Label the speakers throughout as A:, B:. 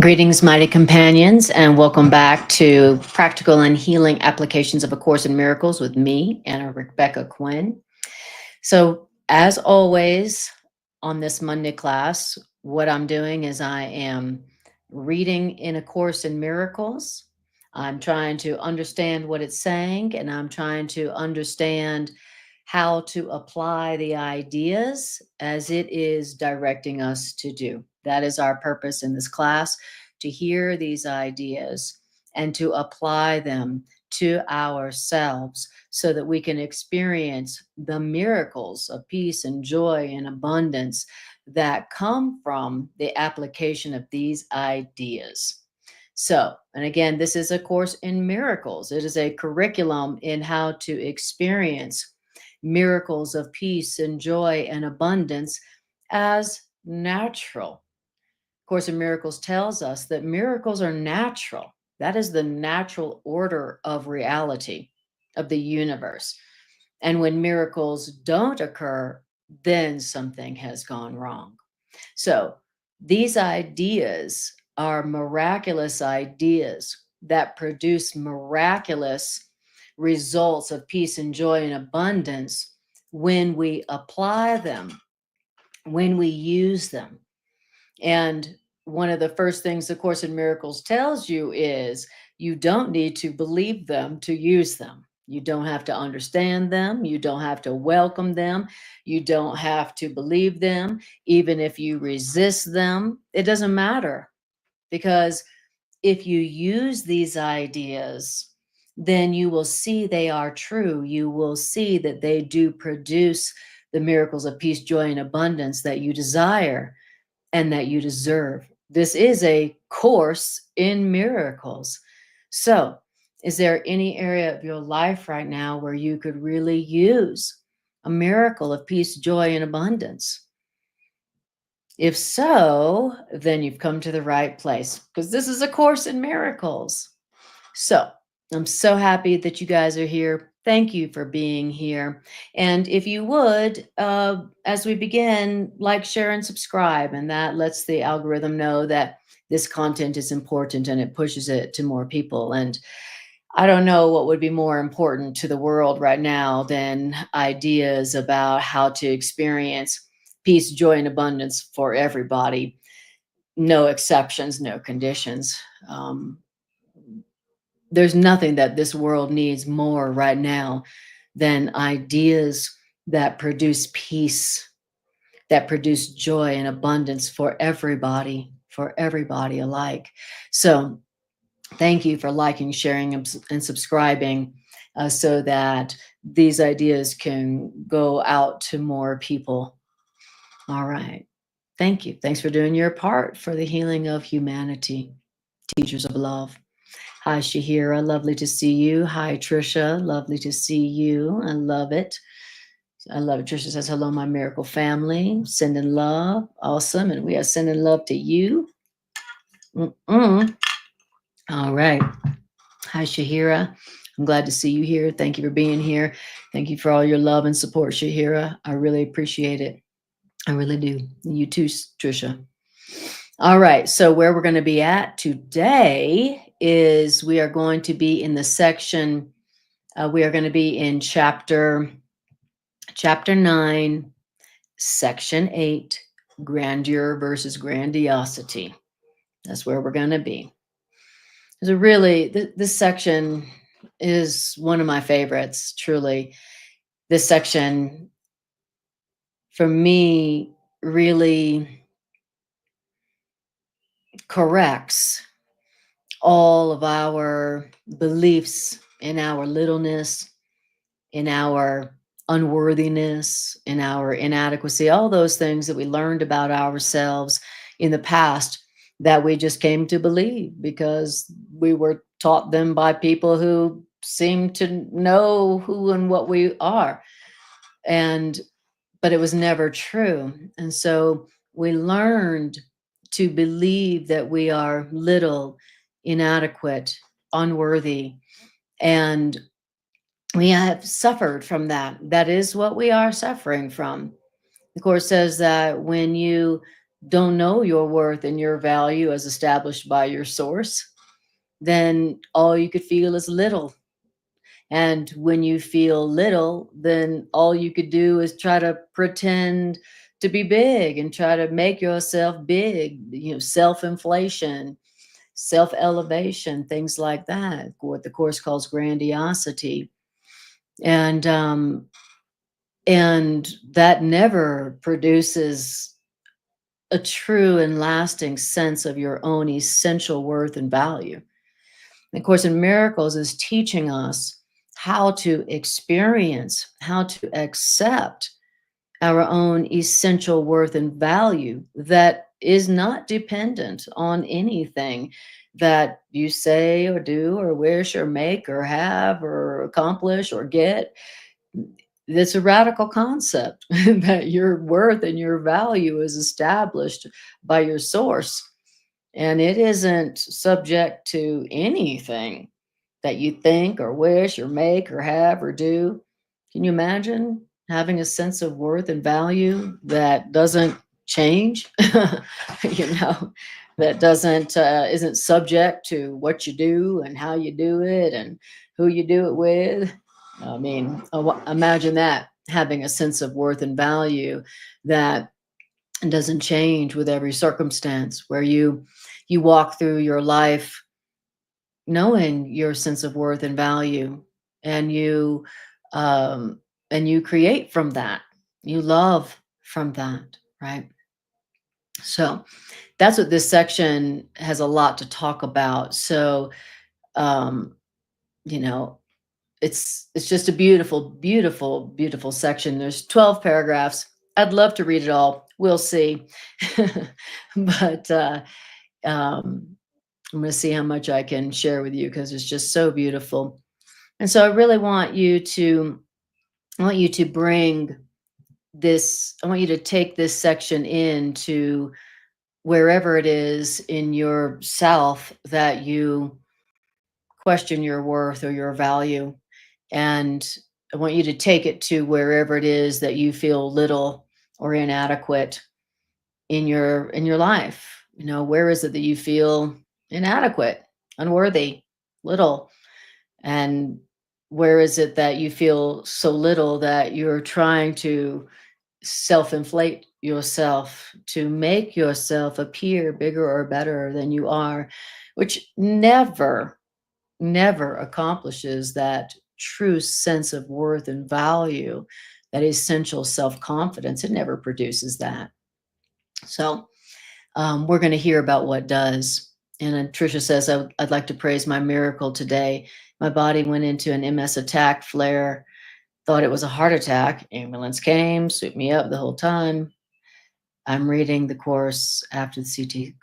A: Greetings, mighty companions, and welcome back to Practical and Healing Applications of A Course in Miracles with me, Anna Rebecca Quinn. So, as always, on this Monday class, what I'm doing is I am reading in A Course in Miracles. I'm trying to understand what it's saying, and I'm trying to understand how to apply the ideas as it is directing us to do. That is our purpose in this class, to hear these ideas and to apply them to ourselves so that we can experience the miracles of peace and joy and abundance that come from the application of these ideas. So, and again, this is a course in miracles. It is a curriculum in how to experience miracles of peace and joy and abundance as natural. Course in Miracles tells us that miracles are natural. That is the natural order of reality, of the universe. And when miracles don't occur, then something has gone wrong. So these ideas are miraculous ideas that produce miraculous results of peace and joy and abundance when we apply them, when we use them. And one of the first things the Course in Miracles tells you is you don't need to believe them to use them. You don't have to understand them. You don't have to welcome them. You don't have to believe them. Even if you resist them, it doesn't matter, because if you use these ideas, then you will see they are true. You will see that they do produce the miracles of peace, joy, and abundance that you desire and that you deserve. This is a course in miracles. So, is there any area of your life right now where you could really use a miracle of peace, joy, and abundance? If so, then you've come to the right place, because this is a course in miracles. So, I'm so happy that you guys are here. Thank you for being here. And if you would, as we begin, like, share, and subscribe. And that lets the algorithm know that this content is important and it pushes it to more people. And I don't know what would be more important to the world right now than ideas about how to experience peace, joy, and abundance for everybody. No exceptions, no conditions. There's nothing that this world needs more right now than ideas that produce peace, that produce joy and abundance for everybody alike. So thank you for liking, sharing, and subscribing, so that these ideas can go out to more people. All right. Thank you. Thanks for doing your part for the healing of humanity. Teachers of love. Hi, Shahira. Lovely to see you. Hi, Trisha. Lovely to see you. I love it. I love it. Trisha says, hello, my miracle family. Sending love. Awesome. And we are sending love to you. All right. Hi, Shahira. I'm glad to see you here. Thank you for being here. Thank you for all your love and support, Shahira. I really appreciate it. I really do. You too, Trisha. All right. So where we're going to be at today is we are going to be in the section, we are going to be in chapter 9, section 8, Grandeur Versus Grandiosity. That's where we're going to be. So really, this section is one of my favorites, truly. This section, for me, really corrects all of our beliefs in our littleness, in our unworthiness, in our inadequacy, all those things that we learned about ourselves in the past that we just came to believe because we were taught them by people who seem to know who and what we are. But it was never true. And so we learned to believe that we are little, inadequate, unworthy, and we have suffered from that. That is what we are suffering from. The Course says that when you don't know your worth and your value as established by your source, then all you could feel is little. And when you feel little, then all you could do is try to pretend to be big and try to make yourself big, self-inflation, self-elevation, things like that, what the course calls grandiosity. And and that never produces a true and lasting sense of your own essential worth and value. The Course in Miracles is teaching us how to experience, how to accept our own essential worth and value that is not dependent on anything that you say or do or wish or make or have or accomplish or get. It's a radical concept that your worth and your value is established by your source, and it isn't subject to anything that you think or wish or make or have or do. Can you imagine having a sense of worth and value that doesn't change? you know, that doesn't isn't subject to what you do and how you do it and who you do it with. I mean, imagine that, having a sense of worth and value that doesn't change with every circumstance, where you walk through your life knowing your sense of worth and value, and um you create from that, you love from that, right? So that's what this section has a lot to talk about. So um you know it's just a beautiful, beautiful, beautiful section. There's 12 paragraphs. I'd love to read it all, we'll see. But um I'm going to see how much I can share with you because it's just so beautiful. And so I really want you to bring this, I want you to take this section into wherever it is in yourself that you question your worth or your value. And I want you to take it to wherever it is that you feel little or inadequate in your life. Where is it that you feel inadequate, unworthy, little? And where is it that you feel so little that you're trying to self-inflate yourself to make yourself appear bigger or better than you are, which never, never accomplishes that true sense of worth and value, that essential self-confidence. It never produces that. So we're going to hear about what does. And Tricia says, I'd like to praise my miracle today. My body went into an MS attack flare, thought it was a heart attack. Ambulance came, swooped me up the whole time. I'm reading the course after the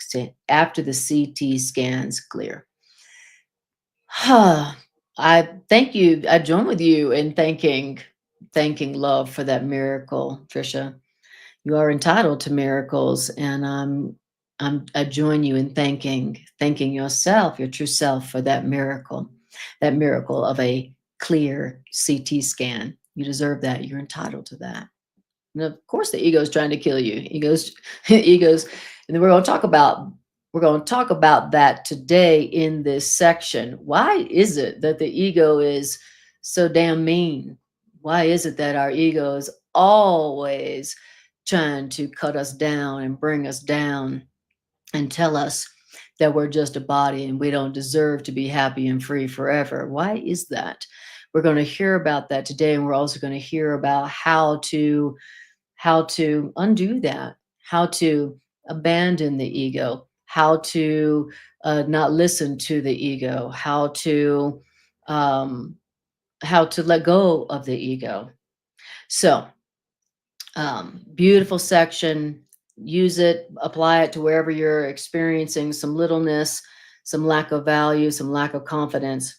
A: CT scans clear. I thank you. I join with you in thanking love for that miracle, Tricia. You are entitled to miracles, and I join you in thanking yourself, your true self, for that miracle of a clear CT scan. You deserve that. You're entitled to that. And of course, the ego is trying to kill you. Egos, and then we're going to talk about that today in this section. Why is it that the ego is so damn mean? Why is it that our ego is always trying to cut us down and bring us down and tell us that we're just a body and we don't deserve to be happy and free forever? Why is that? We're going to hear about that today, and we're also going to hear about how to undo that, how to abandon the ego, how to not listen to the ego, um, how to let go of the ego. So, beautiful section. Use it, apply it to wherever you're experiencing some littleness, some lack of value, some lack of confidence.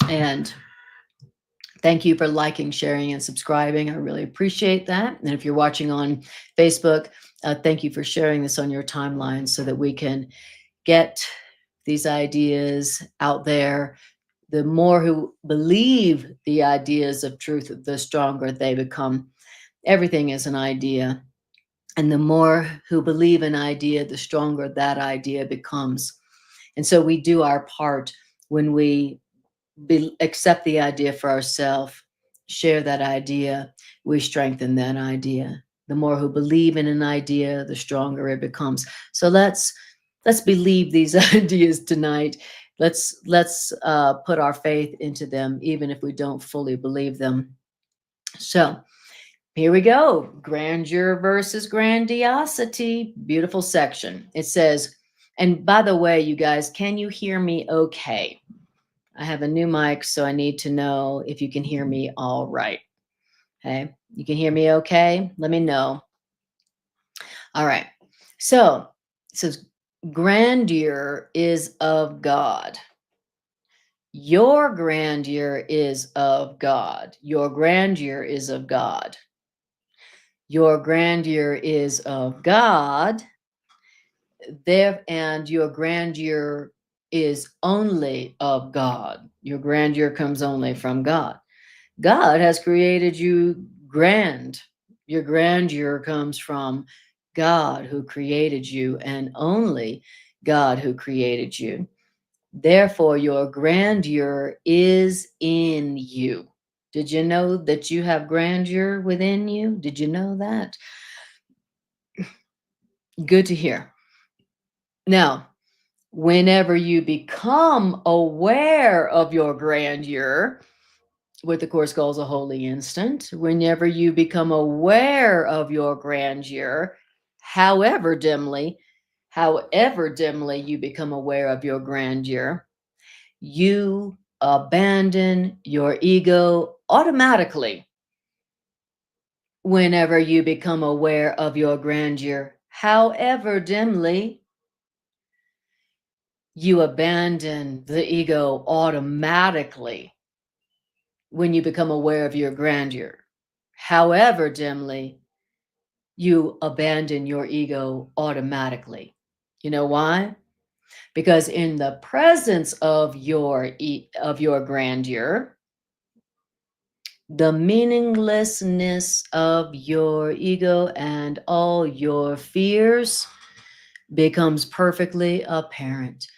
A: And thank you for liking, sharing, and subscribing. I really appreciate that. And if you're watching on Facebook, thank you for sharing this on your timeline so that we can get these ideas out there. The more who believe the ideas of truth, the stronger they become. Everything is an idea. And the more who believe an idea, the stronger that idea becomes. And so we do our part when we accept the idea for ourselves, share that idea, we strengthen that idea. The more who believe in an idea, the stronger it becomes. So let's believe these ideas tonight. Let's put our faith into them, even if we don't fully believe them. So here we go. Grandeur versus grandiosity. Beautiful section. It says, and by the way, you guys, can you hear me okay? I have a new mic, so I need to know if you can hear me all right. Okay. You can hear me okay? Let me know. All right. So it says, grandeur is of God. Your grandeur is of God. Your grandeur is of God. Your grandeur is of God. There, and your grandeur is only of God. Your grandeur comes only from God. God has created you grand. Your grandeur comes from God who created you, and only God who created you. Therefore, your grandeur is in you. Did you know that you have grandeur within you? Did you know that? Good to hear. Now, whenever you become aware of your grandeur, what the Course calls a holy instant, whenever you become aware of your grandeur, however dimly you become aware of your grandeur, you abandon your ego automatically. Whenever you become aware of your grandeur, however dimly, you abandon the ego automatically when you become aware of your grandeur. However dimly, you abandon your ego automatically. You know why? Because in the presence of your grandeur, the meaninglessness of your ego and all your fears becomes perfectly apparent.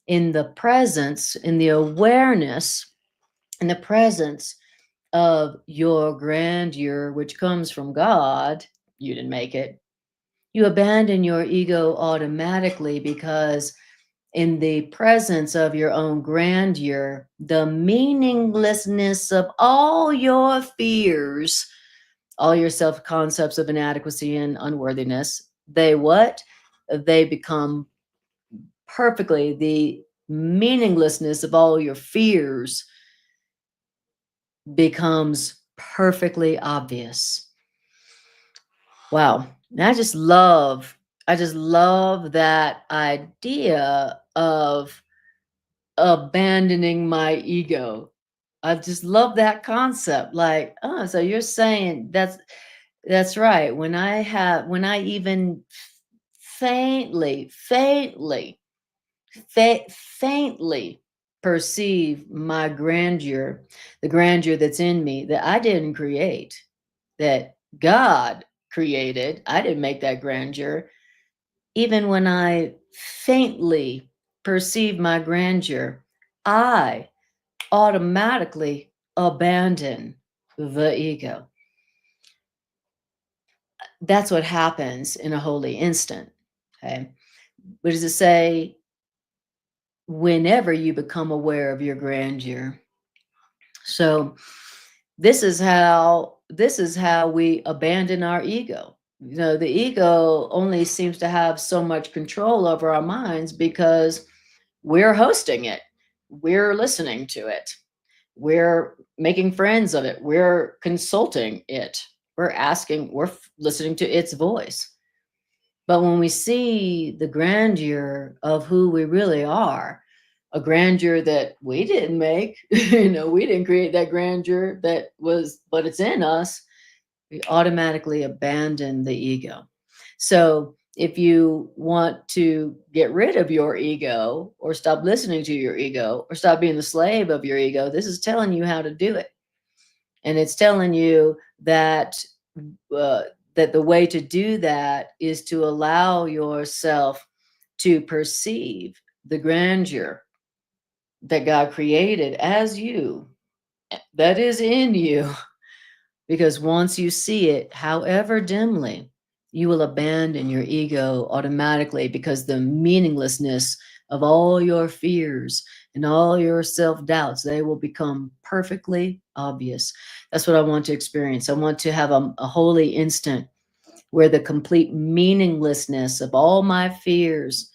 A: In the presence, in the awareness, in the presence of your grandeur, which comes from God, you didn't make it. You abandon your ego automatically because in the presence of your own grandeur, the meaninglessness of all your fears, all your self concepts of inadequacy and unworthiness, they what? They become perfectly, the meaninglessness of all your fears becomes perfectly obvious. Wow. And I just love that idea of abandoning my ego. I just love that concept. Like, oh, so you're saying that's right. When I even faintly perceive my grandeur, the grandeur that's in me that I didn't create, that God created. I didn't make that grandeur. Even when I faintly perceive my grandeur, I automatically abandon the ego. That's what happens in a holy instant. Okay. What does it say? Whenever you become aware of your grandeur. So this is how we abandon our ego. You know, the ego only seems to have so much control over our minds because we're hosting it. We're listening to it. We're making friends of it. We're consulting it. We're listening to its voice. But when we see the grandeur of who we really are, a grandeur that we didn't make, we didn't create that grandeur but it's in us, we automatically abandon the ego. So if you want to get rid of your ego or stop listening to your ego or stop being the slave of your ego, this is telling you how to do it. And it's telling you that that the way to do that is to allow yourself to perceive the grandeur that God created as you, that is in you. Because once you see it, however dimly, you will abandon your ego automatically, because the meaninglessness of all your fears and all your self doubts, they will become perfectly obvious. That's what I want to experience. I want to have a holy instant where the complete meaninglessness of all my fears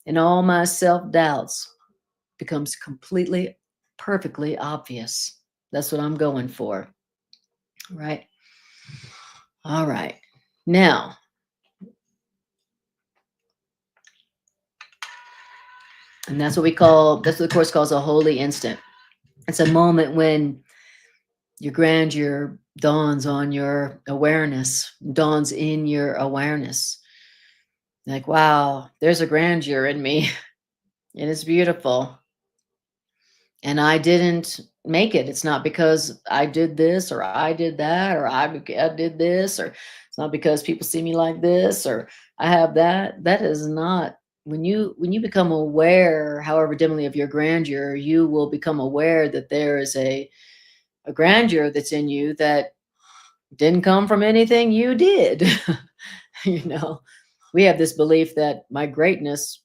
A: and all my self doubts becomes completely, perfectly obvious. That's what I'm going for, right? All right. Now, and that's what the Course calls a holy instant. It's a moment when your grandeur dawns on your awareness, dawns in your awareness. Like, wow, there's a grandeur in me, and it's beautiful. And I didn't make it. It's not because I did this or I did that or I did this, or it's not because people see me like this or I have that. That is not when you become aware, however dimly, of your grandeur, you will become aware that there is a grandeur that's in you that didn't come from anything you did. you know, we have this belief that my greatness,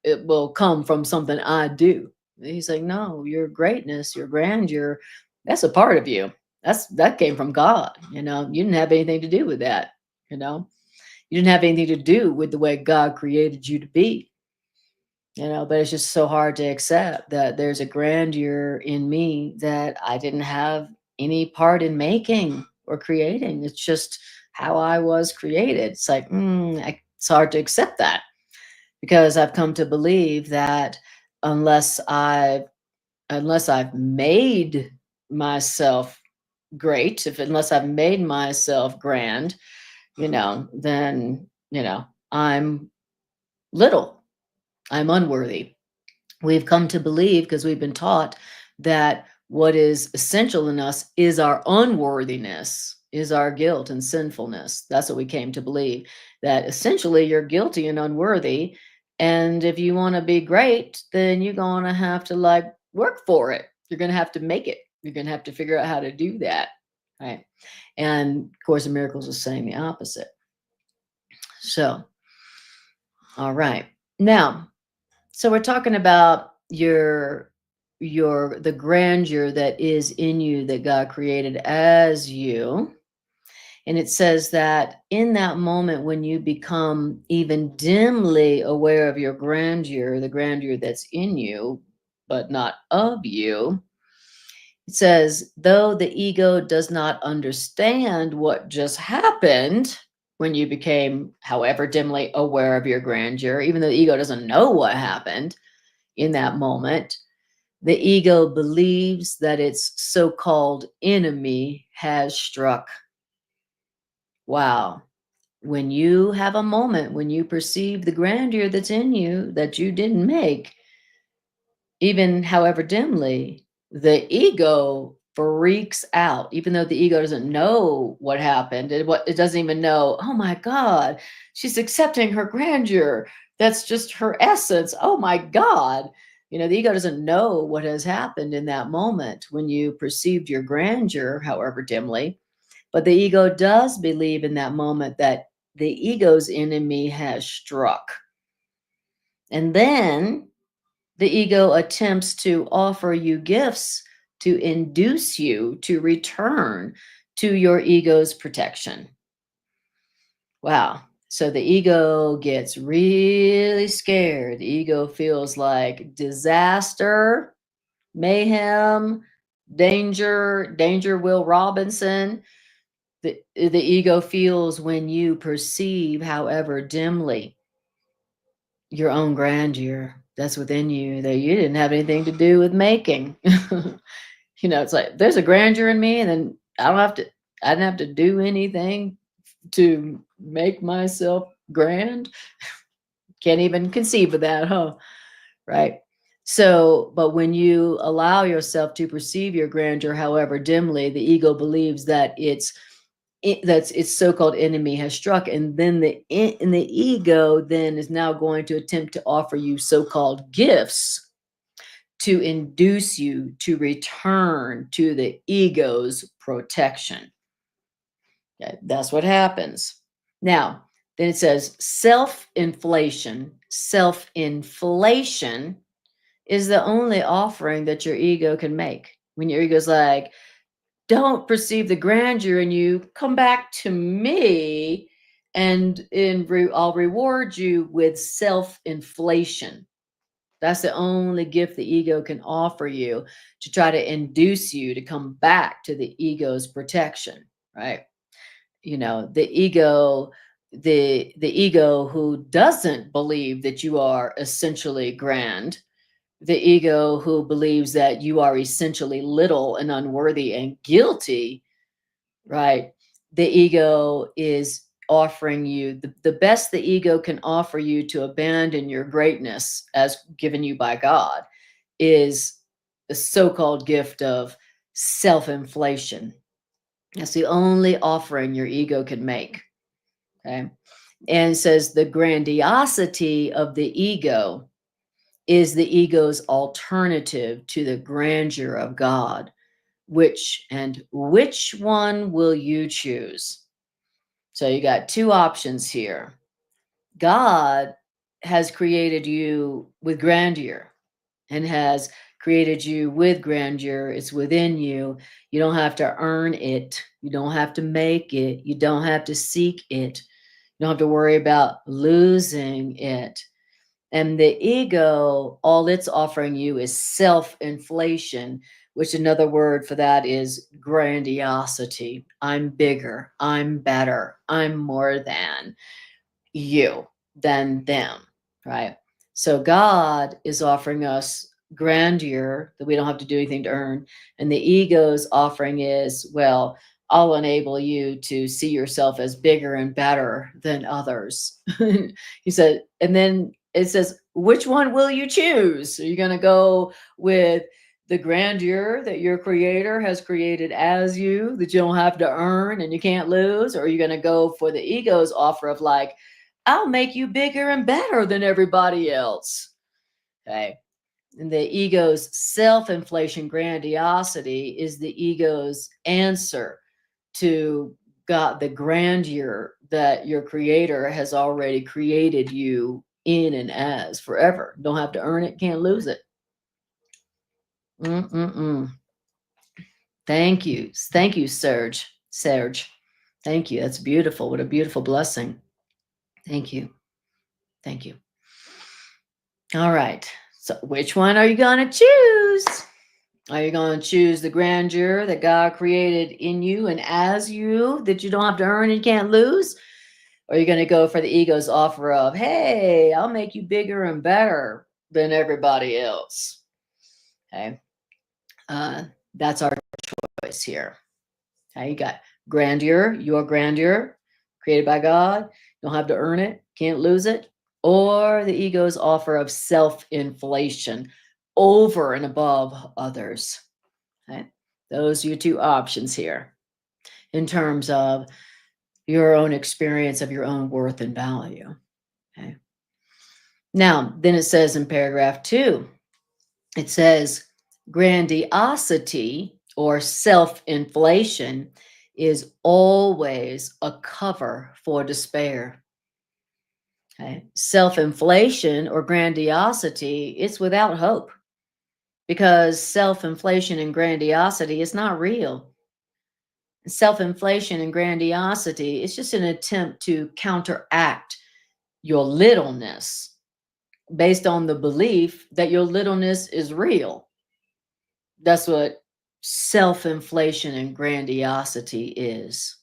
A: it will come from something I do. And he's like, no, your greatness, your grandeur, that's a part of you. That came from God. You didn't have anything to do with that. You know, you didn't have anything to do with the way God created you to be. But it's just so hard to accept that there's a grandeur in me that I didn't have any part in making or creating. It's just how I was created. It's like, it's hard to accept that, because I've come to believe that unless I've unless I've made myself great, if unless I've made myself grand, then I'm little. I'm unworthy. We've come to believe, because we've been taught, that what is essential in us is our unworthiness, is our guilt and sinfulness. That's what we came to believe, that essentially you're guilty and unworthy. And if you want to be great, then you're going to have to work for it. You're going to have to make it. You're going to have to figure out how to do that. Right. And Course in Miracles is saying the opposite. So, all right. Now, so we're talking about the grandeur that is in you, that God created as you. And it says that in that moment when you become even dimly aware of your grandeur, the grandeur that's in you, but not of you, it says, though the ego does not understand what just happened when you became, however dimly, aware of your grandeur, even though the ego doesn't know what happened in that moment, the ego believes that its so-called enemy has struck. Wow. When you have a moment, when you perceive the grandeur that's in you that you didn't make, even however dimly, the ego freaks out, even though the ego doesn't know what happened. It doesn't even know, oh my God, she's accepting her grandeur. That's just her essence. Oh my God. The ego doesn't know what has happened in that moment when you perceived your grandeur, however dimly. But the ego does believe in that moment that the ego's enemy has struck. And then the ego attempts to offer you gifts to induce you to return to your ego's protection. Wow. So the ego gets really scared. The ego feels like disaster, mayhem, danger, Will Robinson. The ego feels when you perceive, however dimly, your own grandeur that's within you that you didn't have anything to do with making. It's like there's a grandeur in me, and then I didn't have to do anything to make myself grand. Can't even conceive of that, huh? Right. So, but when you allow yourself to perceive your grandeur, however dimly, the ego believes that it's that's its so-called enemy has struck, and then the ego then is now going to attempt to offer you so-called gifts to induce you to return to the ego's protection. Okay, that's what happens. Now, then it says self-inflation. Self-inflation is the only offering that your ego can make. When your ego's like, don't perceive the grandeur in you, come back to me, and I'll reward you with self-inflation. That's the only gift the ego can offer you to try to induce you to come back to the ego's protection, right? The ego who doesn't believe that you are essentially grand, the ego who believes that you are essentially little and unworthy and guilty, right? The ego is offering you the best the ego can offer you to abandon your greatness as given you by God is the so-called gift of self-inflation. That's the only offering your ego can make. Okay. And it says the grandiosity of the ego is the ego's alternative to the grandeur of God. Which one will you choose? So you got two options here. God has created you with grandeur and has created you with grandeur. It's within you. You don't have to earn it. You don't have to make it. You don't have to seek it. You don't have to worry about losing it. And the ego, all it's offering you is self-inflation, which another word for that is grandiosity. I'm bigger. I'm better. I'm more than you, than them, right? So God is offering us grandeur that we don't have to do anything to earn. And the ego's offering is, well, I'll enable you to see yourself as bigger and better than others. He said, and then it says, which one will you choose? Are you going to go with the grandeur that your creator has created as you, that you don't have to earn and you can't lose? Or are you going to go for the ego's offer of like, I'll make you bigger and better than everybody else? Okay. And the ego's self-inflation grandiosity is the ego's answer to God, the grandeur that your creator has already created you in and as forever. Don't have to earn it, can't lose it. Mm-mm-mm. Thank you. Thank you, Serge. Serge. Thank you. That's beautiful. What a beautiful blessing. Thank you. Thank you. All right. So which one are you going to choose? Are you going to choose the grandeur that God created in you and as you, that you don't have to earn and can't lose? Or are you going to go for the ego's offer of, hey, I'll make you bigger and better than everybody else? Okay. That's our choice here. Okay. You got grandeur, your grandeur, created by God. Don't have to earn it, can't lose it. Or the ego's offer of self-inflation over and above others. Okay? Those are your two options here in terms of your own experience of your own worth and value. Okay. Now, then it says in paragraph 2, it says grandiosity or self-inflation is always a cover for despair. Okay. Self-inflation or grandiosity, it's without hope because self-inflation and grandiosity is not real. Self-inflation and grandiosity, it's just an attempt to counteract your littleness based on the belief that your littleness is real. That's what self-inflation and grandiosity is.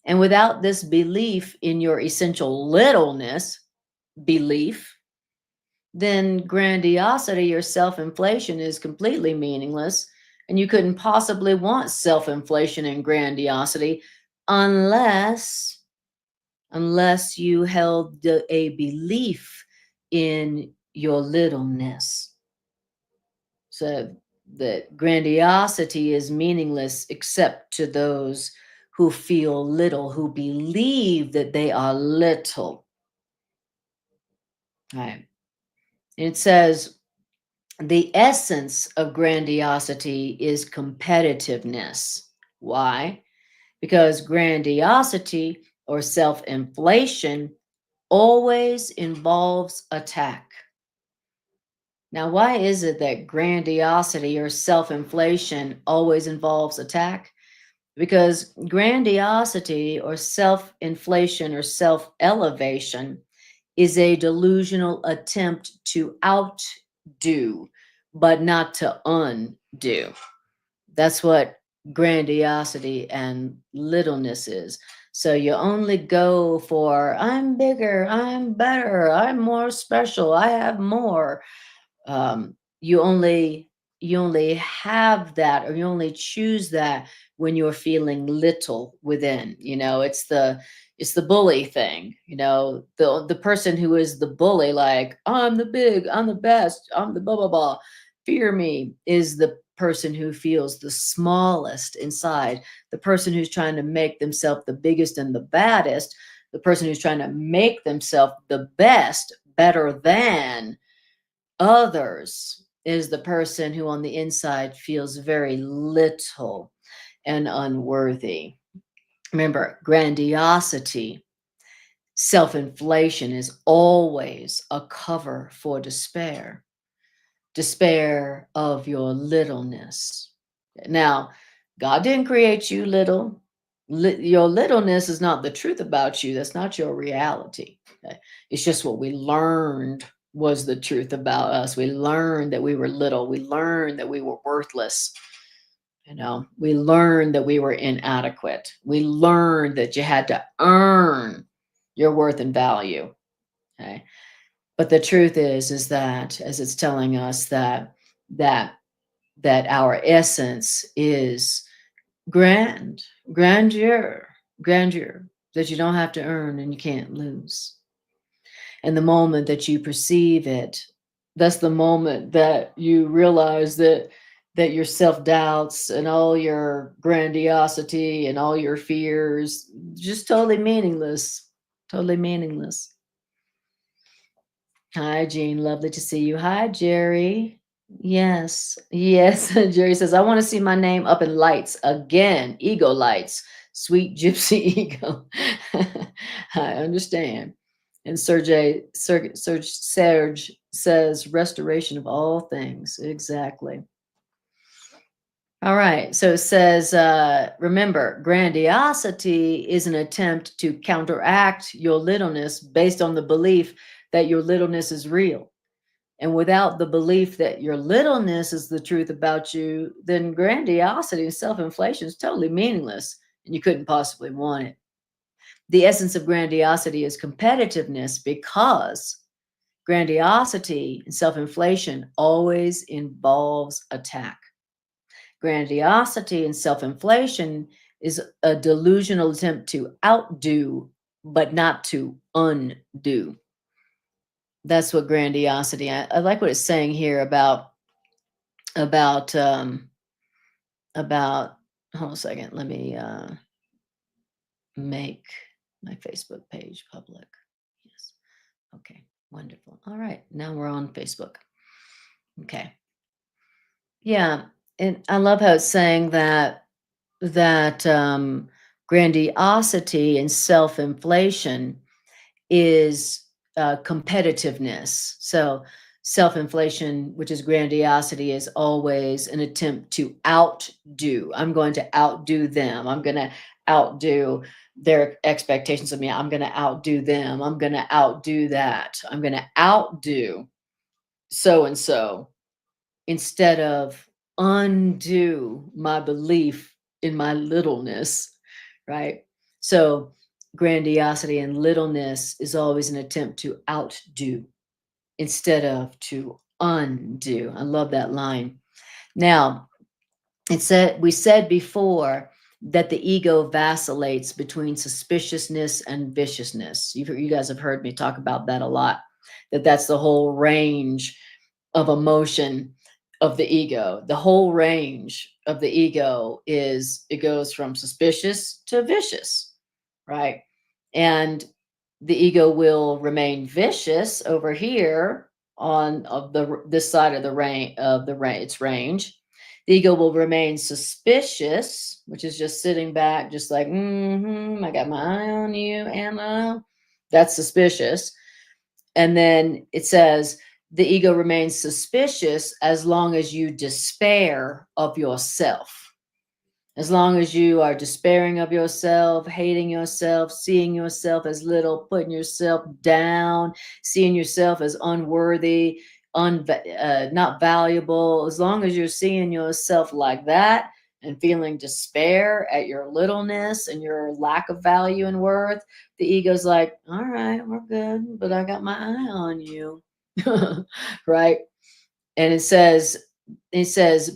A: And without this belief in your essential littleness, belief, then grandiosity or self-inflation is completely meaningless. And you couldn't possibly want self-inflation and grandiosity unless you held a belief in your littleness. So that grandiosity is meaningless except to those who feel little, who believe that they are little. Right. It says the essence of grandiosity is competitiveness. Why? Because grandiosity or self-inflation always involves attack. Now, why is it that grandiosity or self-inflation always involves attack? Because grandiosity or self-inflation or self-elevation is a delusional attempt to outdo, but not to undo. That's what grandiosity and littleness is. So you only go for, I'm bigger, I'm better, I'm more special, I have more. You only have that, or you only choose that when you're feeling little within. It's the bully thing. The person who is the bully, like, I'm the big, I'm the best, I'm the blah blah blah, fear me, is the person who feels the smallest inside. The person who's trying to make themselves the biggest and the baddest, the person who's trying to make themselves the best, better than others, is the person who on the inside feels very little and unworthy. Remember, grandiosity, self-inflation is always a cover for despair. Despair of your littleness. Now, God didn't create you little. Your littleness is not the truth about you. That's not your reality. Okay? It's just what we learned was the truth about us. We learned that we were little. We learned that we were worthless. We learned that we were inadequate. We learned that you had to earn your worth and value. Okay. But the truth is that, as it's telling us, that our essence is grandeur, that you don't have to earn and you can't lose. And the moment that you perceive it, that's the moment that you realize that your self-doubts and all your grandiosity and all your fears, just totally meaningless. Totally meaningless. Hi, Jean. Lovely to see you. Hi, Jerry. Yes. Yes. Jerry says, I want to see my name up in lights again. Ego lights. Sweet gypsy ego. I understand. And Serge says, restoration of all things. Exactly. All right. So it says, remember, grandiosity is an attempt to counteract your littleness based on the belief that your littleness is real. And without the belief that your littleness is the truth about you, then grandiosity and self-inflation is totally meaningless, and you couldn't possibly want it. The essence of grandiosity is competitiveness, because grandiosity and self-inflation always involves attack. Grandiosity and self-inflation is a delusional attempt to outdo, but not to undo. That's what grandiosity. I like what it's saying here about about hold on a second. Let me make my Facebook page public. Yes. Okay. Wonderful. All right. Now we're on Facebook. Okay. Yeah. And I love how it's saying that grandiosity and self-inflation is competitiveness. So self-inflation, which is grandiosity, is always an attempt to outdo. I'm going to outdo them. I'm going to outdo their expectations of me. I'm going to outdo them. I'm going to outdo that. I'm going to outdo so and so, instead of undo my belief in my littleness, right? So grandiosity and littleness is always an attempt to outdo instead of to undo. I love that line. Now, we said before that the ego vacillates between suspiciousness and viciousness. You guys have heard me talk about that a lot, that's the whole range of emotion of the ego. The whole range of the ego is, it goes from suspicious to vicious, right? And the ego will remain vicious over here on of the this side of the range of its range. The ego will remain suspicious, which is just sitting back, just like, I got my eye on you, Anna. That's suspicious. And then it says the ego remains suspicious as long as you despair of yourself. As long as you are despairing of yourself, hating yourself, seeing yourself as little, putting yourself down, seeing yourself as unworthy, not valuable, as long as you're seeing yourself like that and feeling despair at your littleness and your lack of value and worth, the ego's like, all right, we're good, but I got my eye on you. Right? And it says,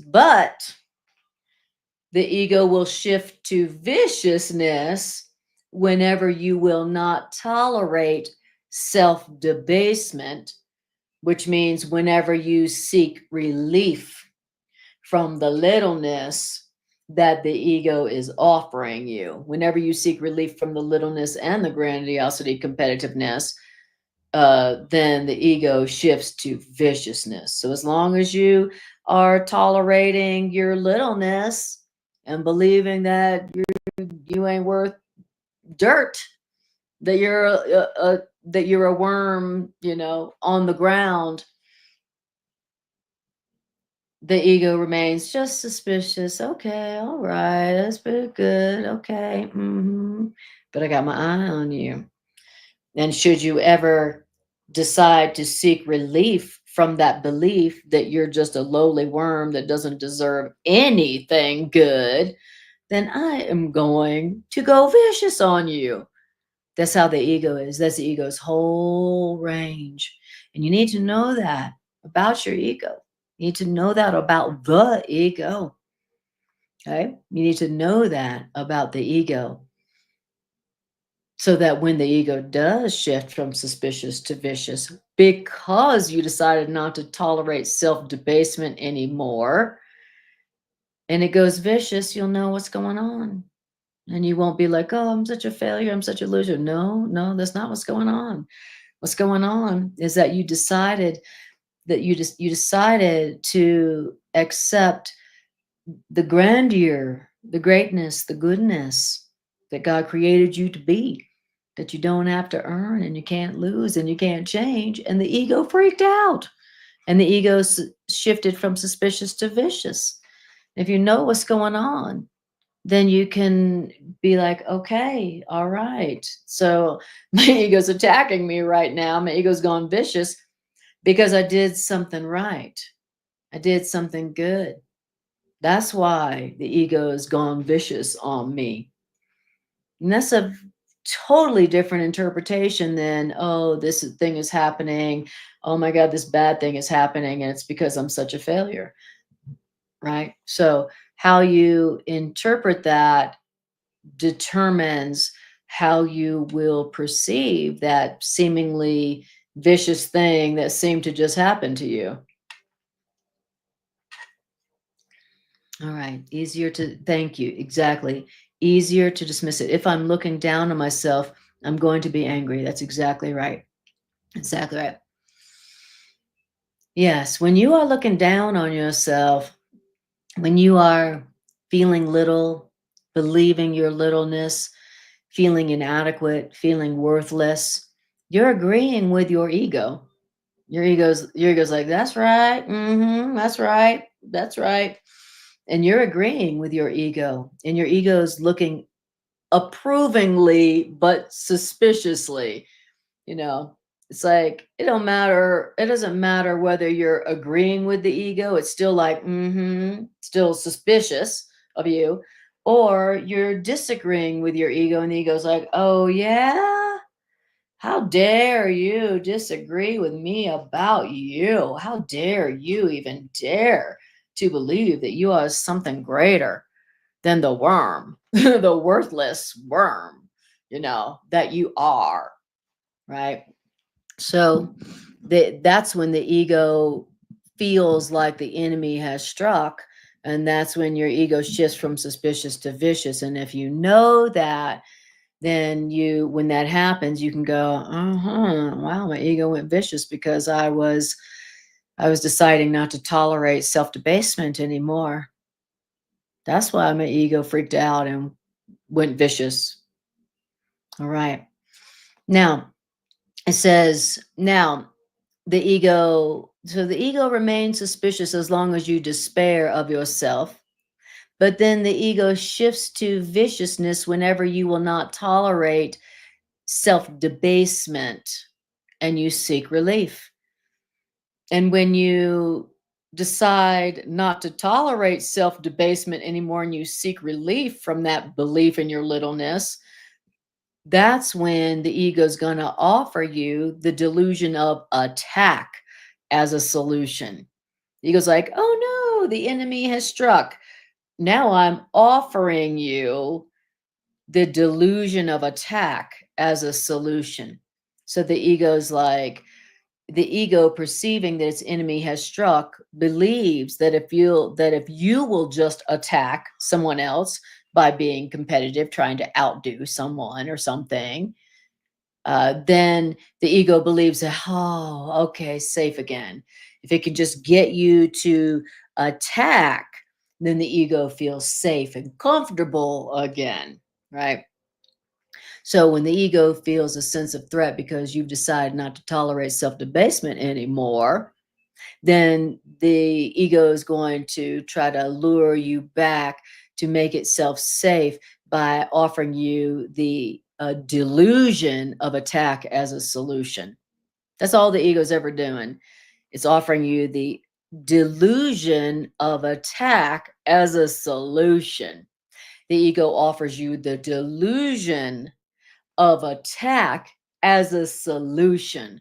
A: but the ego will shift to viciousness whenever you will not tolerate self debasement, which means whenever you seek relief from the littleness that the ego is offering you. Whenever you seek relief from the littleness and the grandiosity, competitiveness, then the ego shifts to viciousness. So as long as you are tolerating your littleness and believing that you ain't worth dirt, that you're a worm, on the ground, the ego remains just suspicious. Okay, all right, that's pretty good. Okay, but I got my eye on you. And should you ever decide to seek relief from that belief that you're just a lowly worm that doesn't deserve anything good, then I am going to go vicious on you. That's how the ego is. That's the ego's whole range. And you need to know that about your ego. You need to know that about the ego. Okay? You need to know that about the ego. So that when the ego does shift from suspicious to vicious, because you decided not to tolerate self debasement anymore, and it goes vicious, you'll know what's going on. And you won't be like, oh, I'm such a failure. I'm such a loser. No, that's not what's going on. What's going on is that you decided to accept the grandeur, the greatness, the goodness that God created you to be, that you don't have to earn and you can't lose and you can't change. And the ego freaked out, and the ego shifted from suspicious to vicious. If you know what's going on, then you can be like, okay, all right. So my ego's attacking me right now. My ego's gone vicious because I did something right. I did something good. That's why the ego has gone vicious on me. And that's a totally different interpretation than, oh, this thing is happening. Oh my God, this bad thing is happening. And it's because I'm such a failure. Right. So, how you interpret that determines how you will perceive that seemingly vicious thing that seemed to just happen to you. All right. Thank you. Exactly. Easier to dismiss it. If I'm looking down on myself, I'm going to be angry. That's exactly right. Exactly right. Yes. When you are looking down on yourself, when you are feeling little, believing your littleness, feeling inadequate, feeling worthless, you're agreeing with your ego. Your ego's like, that's right. That's right. That's right. And you're agreeing with your ego, and your ego's looking approvingly but suspiciously. It's like, it doesn't matter whether you're agreeing with the ego. It's still like, still suspicious of you, or you're disagreeing with your ego, and the ego's like, oh yeah, how dare you disagree with me about you? How dare you even dare to believe that you are something greater than the worm, the worthless worm, that you are, right? So that's when the ego feels like the enemy has struck. And that's when your ego shifts from suspicious to vicious. And if you know that, then when that happens, you can go, wow, my ego went vicious because I was deciding not to tolerate self-debasement anymore. That's why my ego freaked out and went vicious. All right. Now, it says, now the ego remains suspicious as long as you despair of yourself. But then the ego shifts to viciousness whenever you will not tolerate self debasement and you seek relief. And when you decide not to tolerate self debasement anymore and you seek relief from that belief in your littleness, that's when the ego is going to offer you the delusion of attack as a solution. The ego's like, oh no, the enemy has struck. Now I'm offering you the delusion of attack as a solution. So the ego perceiving that its enemy has struck believes that if you will just attack someone else by being competitive, trying to outdo someone or something, then the ego believes that, oh, okay, safe again. If it can just get you to attack, then the ego feels safe and comfortable again, right? So when the ego feels a sense of threat because you've decided not to tolerate self-debasement anymore, then the ego is going to try to lure you back to make itself safe by offering you the delusion of attack as a solution. That's all the ego's ever doing. It's offering you the delusion of attack as a solution. The ego offers you the delusion of attack as a solution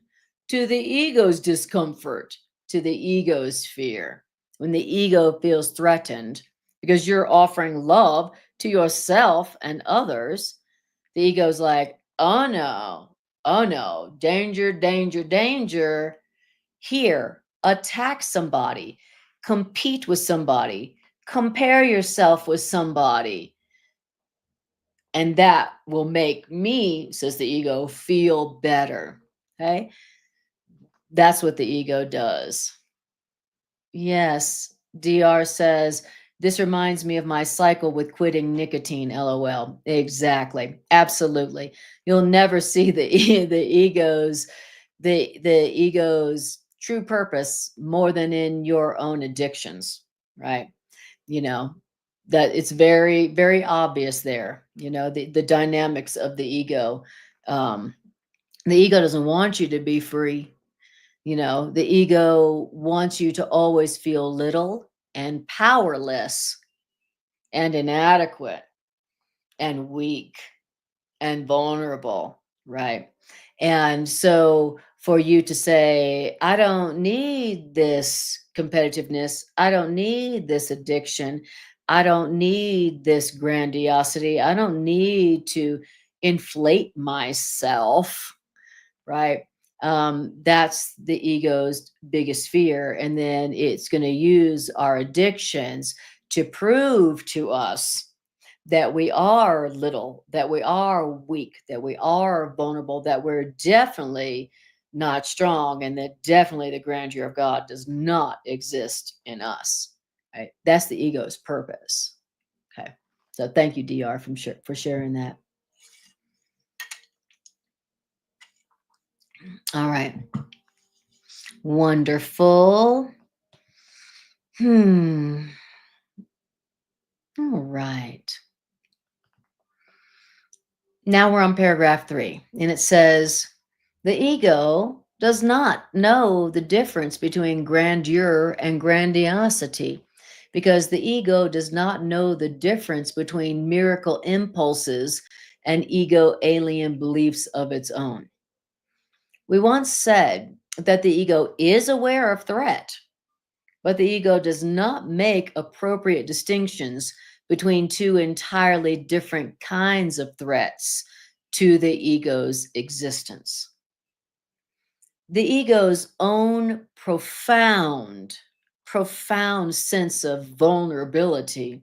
A: to the ego's discomfort, to the ego's fear. When the ego feels threatened because you're offering love to yourself and others, the ego's like, oh no, danger, danger, danger. Here, attack somebody, compete with somebody, compare yourself with somebody. And that will make me, says the ego, feel better. Okay. That's what the ego does. Yes. DR says, this reminds me of my cycle with quitting nicotine. LOL. Exactly. Absolutely. You'll never see the ego's true purpose more than in your own addictions, right? You know, that it's very, very obvious there, the dynamics of the ego. Um, the ego doesn't want you to be free. The ego wants you to always feel little and powerless and inadequate and weak and vulnerable, right? And so for you to say, I don't need this competitiveness, I don't need this addiction, I don't need this grandiosity, I don't need to inflate myself, right? That's the ego's biggest fear. And then it's going to use our addictions to prove to us that we are little, that we are weak, that we are vulnerable, that we're definitely not strong, and that definitely the grandeur of God does not exist in us. Right? That's the ego's purpose. Okay. So thank you, DR, for sharing that. All right. Wonderful. All right. Now we're on paragraph 3, and it says, the ego does not know the difference between grandeur and grandiosity because the ego does not know the difference between miracle impulses and ego alien beliefs of its own. We once said that the ego is aware of threat, but the ego does not make appropriate distinctions between two entirely different kinds of threats to the ego's existence. The ego's own profound sense of vulnerability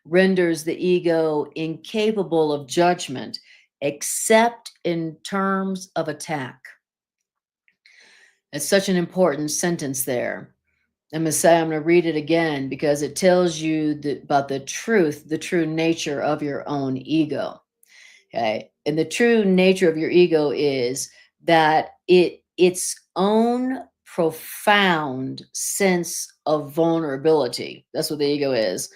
A: renders the ego incapable of judgment except in terms of attack. It's such an important sentence there. I'm going to read it again because it tells you about the true nature of your own ego. Okay. And the true nature of your ego is that its own profound sense of vulnerability. That's what the ego is.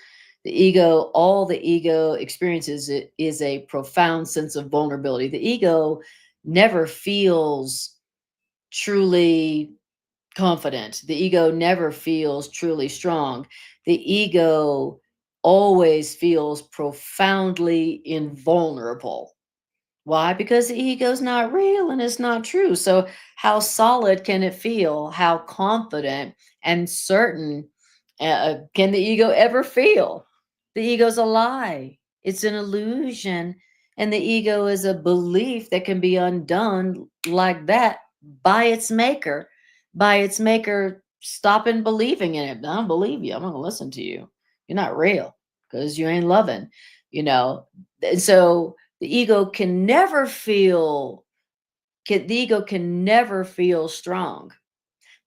A: All the ego experiences it is a profound sense of vulnerability. The ego never feels truly confident. The ego never feels truly strong. The ego always feels profoundly invulnerable. Why? Because the ego's not real and it's not true. So, how solid can it feel? How confident and certain can the ego ever feel? The ego's a lie, it's an illusion. And the ego is a belief that can be undone like that by its maker stopping believing in it. I don't believe you. I'm not going to listen to you. You're not real because you ain't loving, you know. And so, the ego can never feel the ego can never feel strong.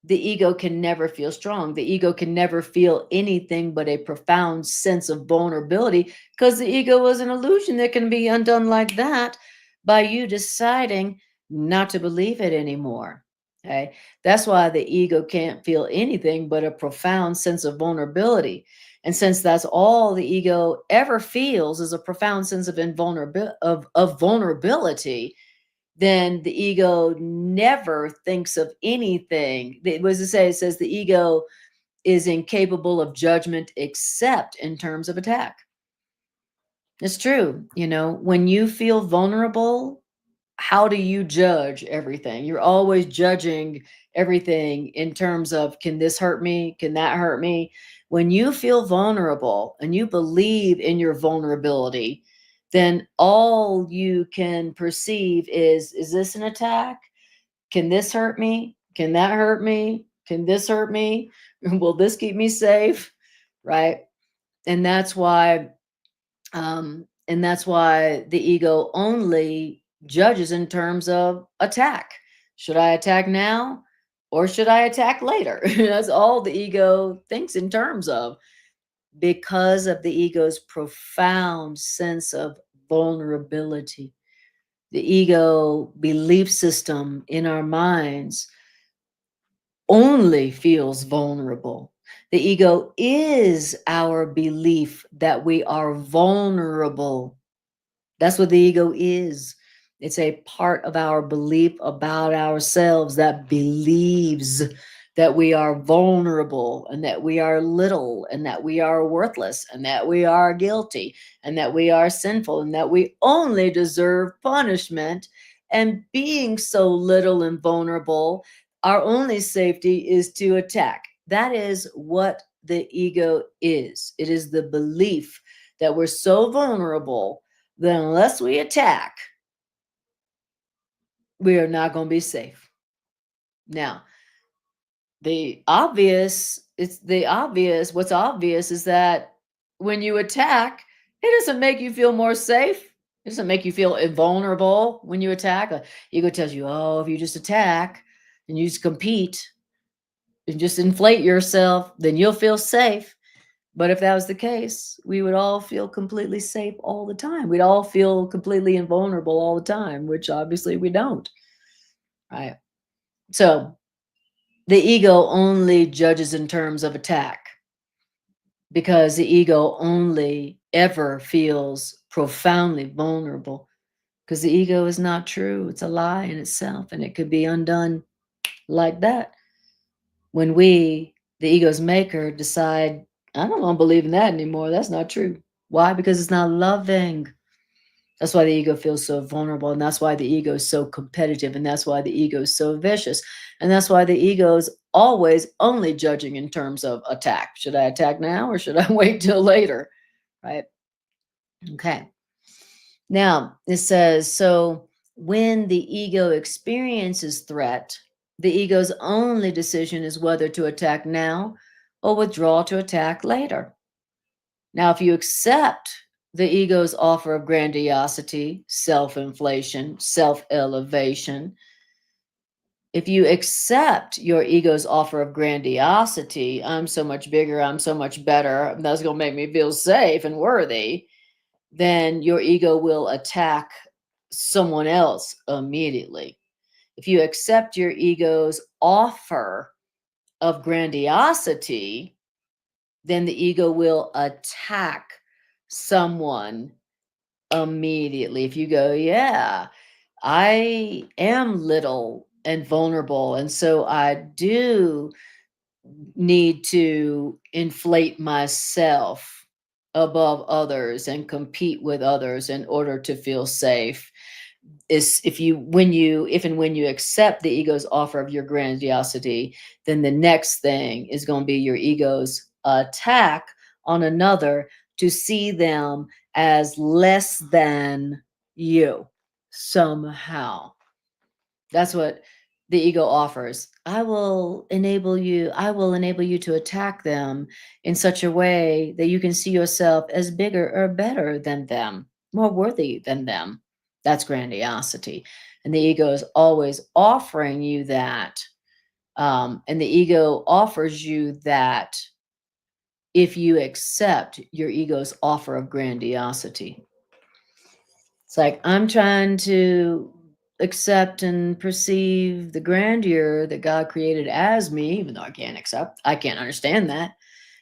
A: The ego can never feel strong. The ego can never feel anything but a profound sense of vulnerability because the ego is an illusion that can be undone like that by you deciding not to believe it anymore. Okay. That's why the ego can't feel anything but a profound sense of vulnerability. And since that's all the ego ever feels is a profound sense of vulnerability, then the ego never thinks of anything. What does it say? It says the ego is incapable of judgment except in terms of attack. It's true. When you feel vulnerable, how do you judge everything? You're always judging everything in terms of, can this hurt me? Can that hurt me? When you feel vulnerable and you believe in your vulnerability, then all you can perceive is this an attack? Can this hurt me? Can that hurt me? Can this hurt me? Will this keep me safe? Right? And that's why the ego only judges in terms of attack. Should I attack now or should I attack later? That's all the ego thinks in terms of, because of the ego's profound sense of vulnerability. The ego belief system in our minds only feels vulnerable. The ego is our belief that we are vulnerable. That's what the ego is. It's a part of our belief about ourselves that believes that we are vulnerable and that we are little and that we are worthless and that we are guilty and that we are sinful and that we only deserve punishment. And being so little and vulnerable, our only safety is to attack. That is what the ego is. It is the belief that we're so vulnerable that unless we attack, we are not going to be safe. Now, what's obvious is that when you attack, it doesn't make you feel more safe. It doesn't make you feel invulnerable when you attack. Ego tells you, oh, if you just attack and you just compete and just inflate yourself, then you'll feel safe. But if that was the case, we would all feel completely safe all the time. We'd all feel completely invulnerable all the time, which obviously we don't. Right. So the ego only judges in terms of attack because the ego only ever feels profoundly vulnerable because the ego is not true. It's a lie in itself and it could be undone like that. When we, the ego's maker, decide, I don't want to believe in that anymore. That's not true. Why? Because it's not loving. That's why the ego feels so vulnerable. And that's why the ego is so competitive. And that's why the ego is so vicious. And that's why the ego is always only judging in terms of attack. Should I attack now or should I wait till later? Right? Okay. Now, it says, so when the ego experiences threat, The ego's only decision is whether to attack now or withdraw to attack later. Now, if you accept the ego's offer of grandiosity, self inflation, self elevation, if you accept your ego's offer of grandiosity, I'm so much bigger, I'm so much better, that's going to make me feel safe and worthy, then your ego will attack someone else immediately. If you accept your ego's offer of grandiosity, then the ego will attack someone immediately. If you go, yeah, I am little and vulnerable, and so I do need to inflate myself above others and compete with others in order to feel safe. Is if and when you accept the ego's offer of your grandiosity, then the next thing is going to be your ego's attack on another to see them as less than you somehow. That's what the ego offers. I will enable you to attack them in such a way that you can see yourself as bigger or better than them, more worthy than them. That's grandiosity. And the ego is always offering you that. And the ego offers you that if you accept your ego's offer of grandiosity. It's like I'm trying to accept and perceive the grandeur that God created as me, even though I can't understand that.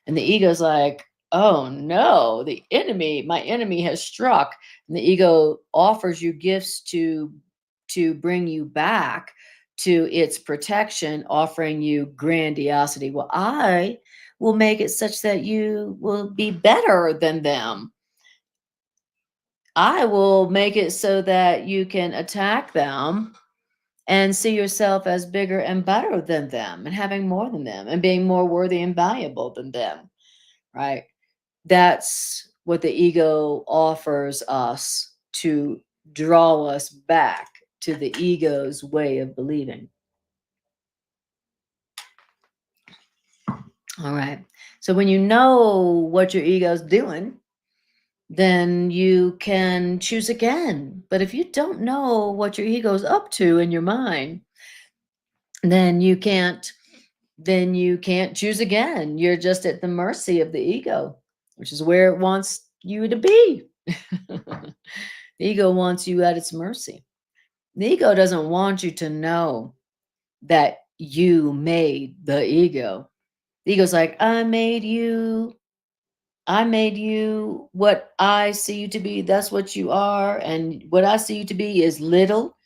A: And the ego's like, oh no, my enemy has struck. And the ego offers you gifts to bring you back to its protection, offering you grandiosity. Well, I will make it such that you will be better than them. I will make it so that you can attack them and see yourself as bigger and better than them and having more than them and being more worthy and valuable than them, right? That's what the ego offers us to draw us back to the ego's way of believing. All right. So when you know what your ego's doing, then you can choose again. But if you don't know what your ego's up to in your mind, then you can't choose again. You're just at the mercy of the ego, which is where it wants you to be. The ego wants you at its mercy. The ego doesn't want you to know that you made the ego. The ego's like, I made you. I made you what I see you to be. That's what you are. And what I see you to be is little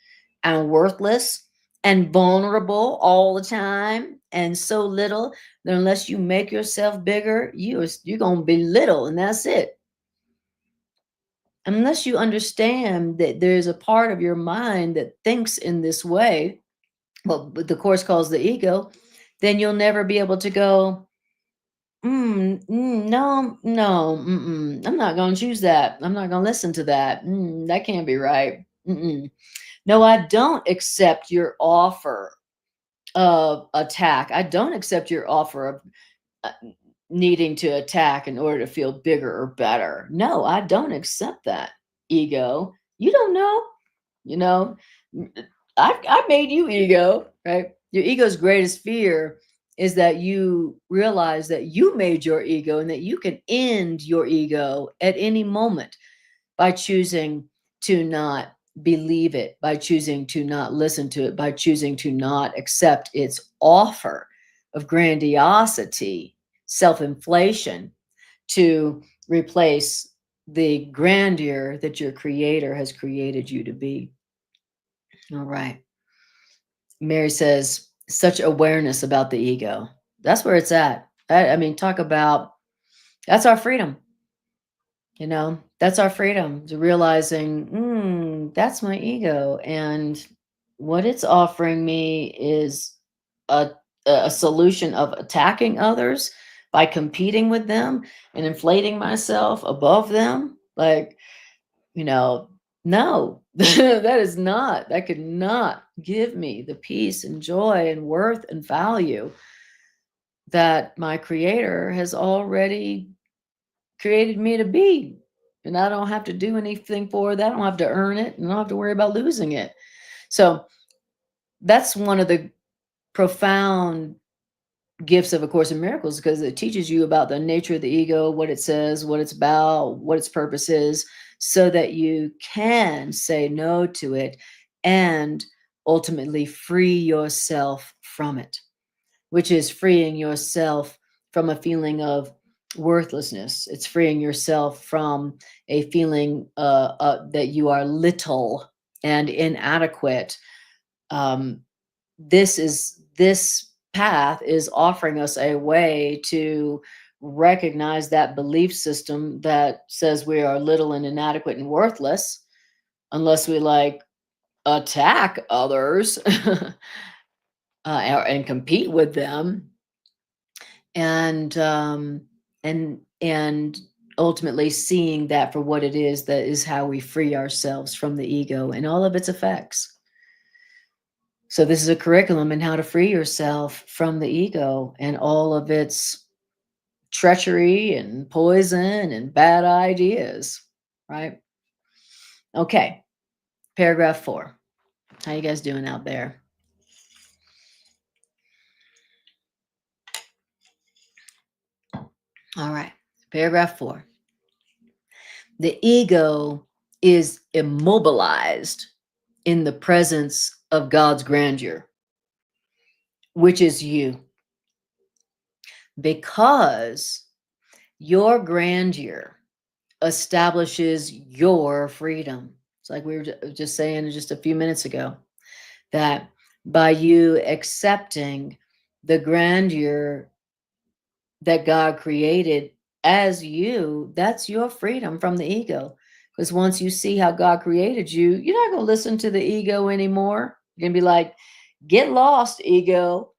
A: and worthless and vulnerable all the time. And so little that unless you make yourself bigger, you're going to be little and that's it. Unless you understand that there's a part of your mind that thinks in this way, what the Course calls the ego, then you'll never be able to go, no, no, I'm not going to choose that. I'm not going to listen to that. That can't be right. No, I don't accept your offer of attack. I don't accept your offer of uh, needing to attack in order to feel bigger or better. No, I don't accept that, ego. You don't know. You know, I made you, ego, right? Your ego's greatest fear is that you realize that you made your ego and that you can end your ego at any moment by choosing to not believe it, by choosing to not listen to it, by choosing to not accept its offer of grandiosity, self inflation to replace the grandeur that your creator has created you to be. All right. Mary says, such awareness about the ego. That's where it's at. I mean, talk about that's our freedom. That's our freedom to realizing, that's my ego. And what it's offering me is a, a solution of attacking others by competing with them and inflating myself above them. Like, no, that could not give me the peace and joy and worth and value that my creator has already created me to be. And I don't have to do anything for that. I don't have to earn it, and I don't have to worry about losing it. So that's one of the profound gifts of A Course in Miracles, because it teaches you about the nature of the ego, what it says, what it's about, what its purpose is, so that you can say no to it and ultimately free yourself from it, which is freeing yourself from a feeling of worthlessness. It's freeing yourself from a feeling that you are little and inadequate. Um, this path is offering us a way to recognize that belief system that says we are little and inadequate and worthless unless we like attack others and compete with them, and and ultimately seeing that for what it is. That is how we free ourselves from the ego and all of its effects. So this is a curriculum in how to free yourself from the ego and all of its treachery and poison and bad ideas, right? Okay, paragraph 4. How you guys doing out there? All right, paragraph 4. The ego is immobilized in the presence of God's grandeur, which is you, because your grandeur establishes your freedom. It's like we were just saying just a few minutes ago, that by you accepting the grandeur that God created as you, that's your freedom from the ego. Because once you see how God created you, you're not going to listen to the ego anymore. You're going to be like, get lost, ego.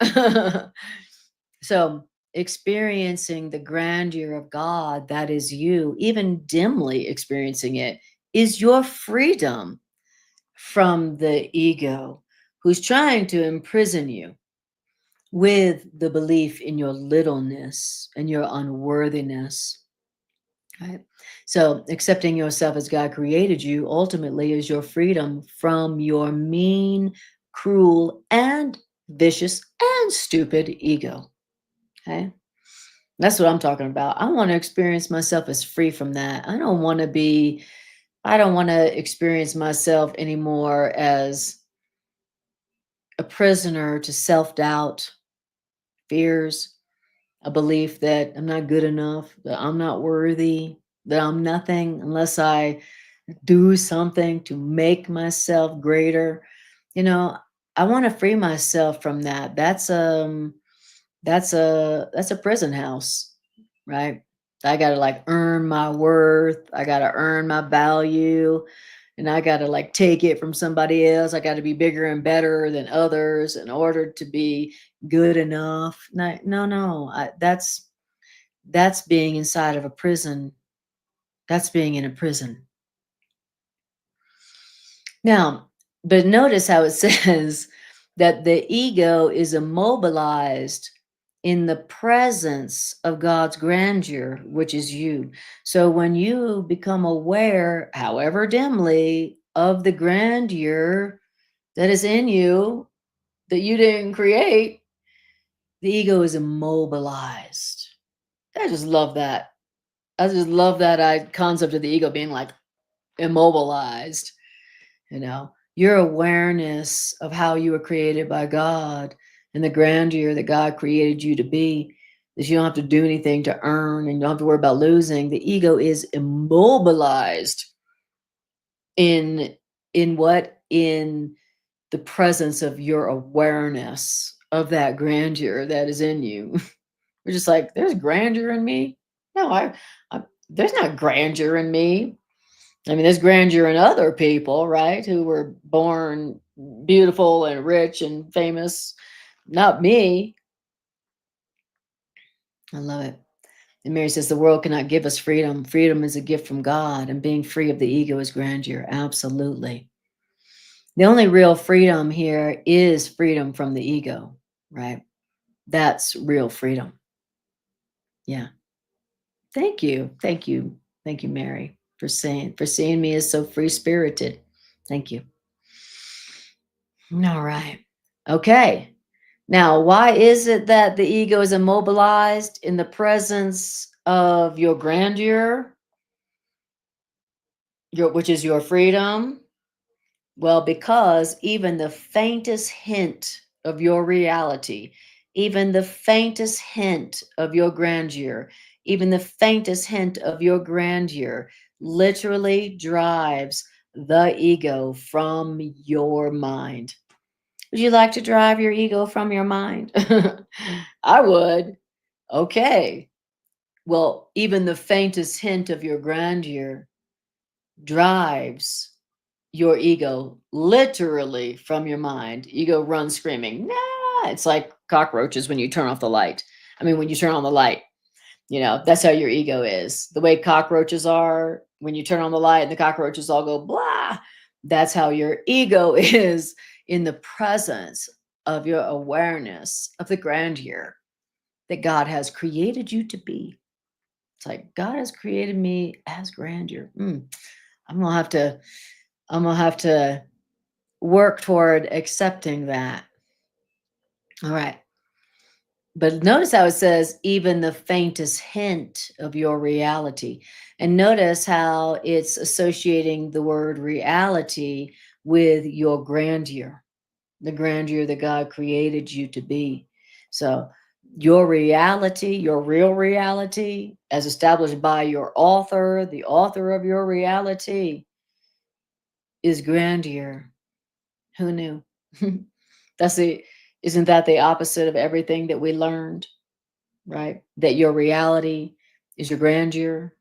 A: So, experiencing the grandeur of God that is you, even dimly experiencing it, is your freedom from the ego who's trying to imprison you with the belief in your littleness and your unworthiness. Right? So, accepting yourself as God created you ultimately is your freedom from your mean, cruel, and vicious and stupid ego. Okay? That's what I'm talking about. I want to experience myself as free from that. I don't want to experience myself anymore as a prisoner to self-doubt, fears, a belief that I'm not good enough, that I'm not worthy, that I'm nothing unless I do something to make myself greater. You know, I want to free myself from that. That's a prison house, right? I got to like earn my worth. I got to earn my value, and I got to like take it from somebody else. I got to be bigger and better than others in order to be good enough. No, no, no. That's being inside of a prison. That's being in a prison. Now, but notice how it says that the ego is immobilized in the presence of God's grandeur, which is you. So when you become aware, however dimly, of the grandeur that is in you that you didn't create, the ego is immobilized. I just love that. I just love that concept of the ego being like immobilized. Your awareness of how you were created by God and the grandeur that God created you to be, that you don't have to do anything to earn and you don't have to worry about losing. The ego is immobilized in in the presence of your awareness of that grandeur that is in you. We're just like, there's grandeur in me. No, there's not grandeur in me. I mean, there's grandeur in other people, right? Who were born beautiful and rich and famous. Not me. I love it. And Mary says, the world cannot give us freedom. Freedom is a gift from God, and being free of the ego is grandeur. Absolutely. The only real freedom here is freedom from the ego, right? That's real freedom. Yeah. Thank you. Thank you. Thank you, Mary, for seeing me as so free spirited. Thank you. All right. Okay. Now, why is it that the ego is immobilized in the presence of your grandeur, which is your freedom? Well, because even the faintest hint of your reality, even the faintest hint of your grandeur, even the faintest hint of your grandeur literally drives the ego from your mind. Would you like to drive your ego from your mind? I would. Okay. Well, even the faintest hint of your grandeur drives your ego literally from your mind. Ego runs screaming, nah. It's like cockroaches when you turn off the light. I mean, when you turn on the light, that's how your ego is. The way cockroaches are when you turn on the light and the cockroaches all go blah. That's how your ego is in the presence of your awareness of the grandeur that God has created you to be. It's like God has created me as grandeur. I'm gonna have to. I'm gonna have to work toward accepting that. All right. But notice how it says, even the faintest hint of your reality. And notice how it's associating the word reality with your grandeur, the grandeur that God created you to be. So, your reality, your real reality, as established by your author, the author of your reality, is grandeur. Who knew? That's the Isn't that the opposite of everything that we learned, right? That your reality is your grandeur,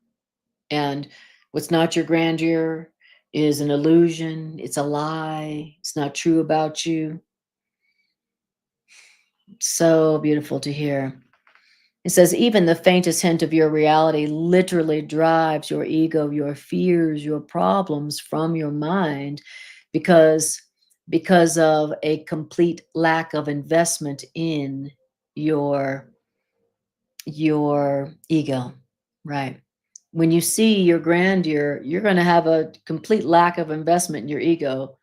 A: and what's not your grandeur is an illusion, it's a lie, it's not true about you. So beautiful to hear. It says, even the faintest hint of your reality literally drives your ego, your fears, your problems from your mind because of a complete lack of investment in your ego, right? When you see your grandeur, you're going to have a complete lack of investment in your ego.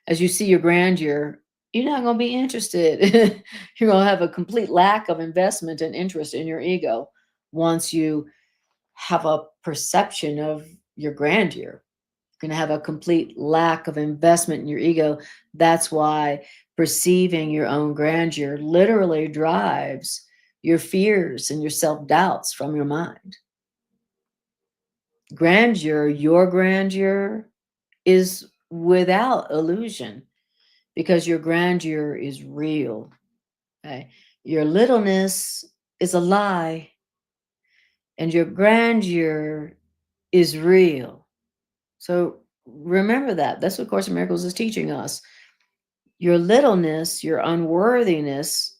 A: As you see your grandeur, you're not going to be interested. You're going to have a complete lack of investment and interest in your ego once you have a perception of your grandeur. You're going to have a complete lack of investment in your ego. That's why perceiving your own grandeur literally drives your fears and your self doubts from your mind. Grandeur, your grandeur, is without illusion because your grandeur is real. Okay? Your littleness is a lie, and your grandeur is real. So remember that. That's what Course in Miracles is teaching us. Your littleness, your unworthiness,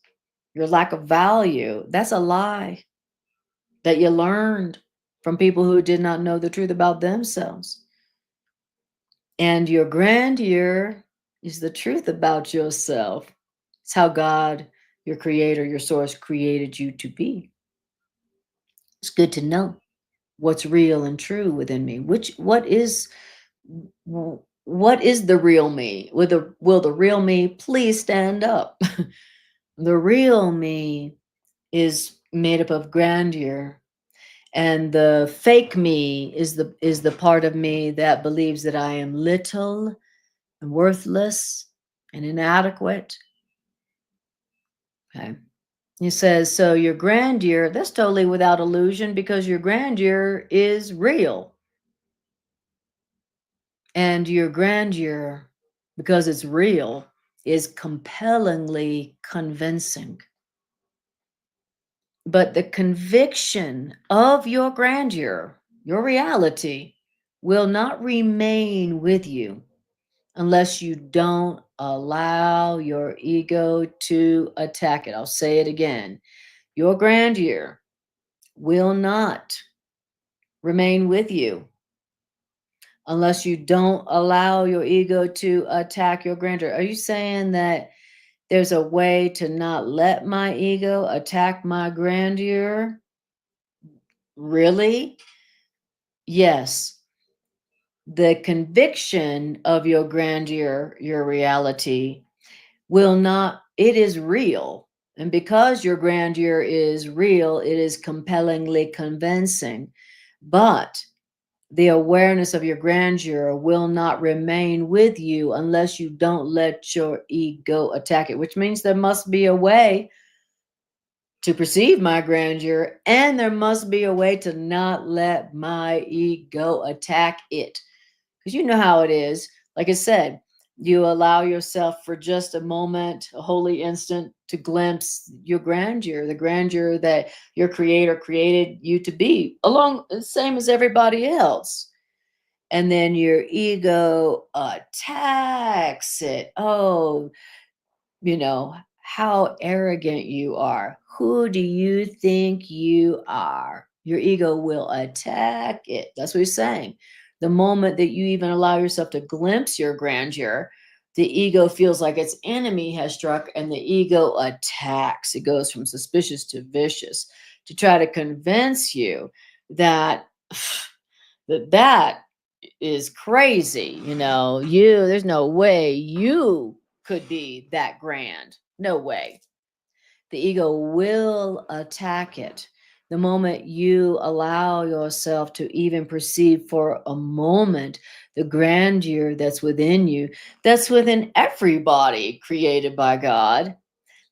A: your lack of value, that's a lie that you learned from people who did not know the truth about themselves. And your grandeur is the truth about yourself. It's how God, your creator, your source, created you to be. It's good to know what's real and true within me. What is the real me? Will the real me please stand up? The real me is made up of grandeur, and the fake me is the part of me that believes that I am little and worthless and inadequate. Okay. He says, so your grandeur, that's totally without illusion because your grandeur is real. And your grandeur, because it's real, is compellingly convincing. But the conviction of your grandeur, your reality, will not remain with you unless you don't allow your ego to attack it. I'll say it again. Your grandeur will not remain with you unless you don't allow your ego to attack your grandeur. Are you saying that there's a way to not let my ego attack my grandeur? Really? Yes. The conviction of your grandeur, your reality, will not, it is real. And because your grandeur is real, it is compellingly convincing. But the awareness of your grandeur will not remain with you unless you don't let your ego attack it, which means there must be a way to perceive my grandeur, and there must be a way to not let my ego attack it. Because you know how it is. Like I said, you allow yourself for just a moment, a holy instant, to glimpse your grandeur, the grandeur that your creator created you to be, along the same as everybody else. And then your ego attacks it. Oh, how arrogant you are. Who do you think you are? Your ego will attack it. That's what he's saying. The moment that you even allow yourself to glimpse your grandeur, the ego feels like its enemy has struck and the ego attacks. It goes from suspicious to vicious to try to convince you that that is crazy. There's no way you could be that grand. No way. The ego will attack it. The moment you allow yourself to even perceive for a moment the grandeur that's within you, that's within everybody created by God,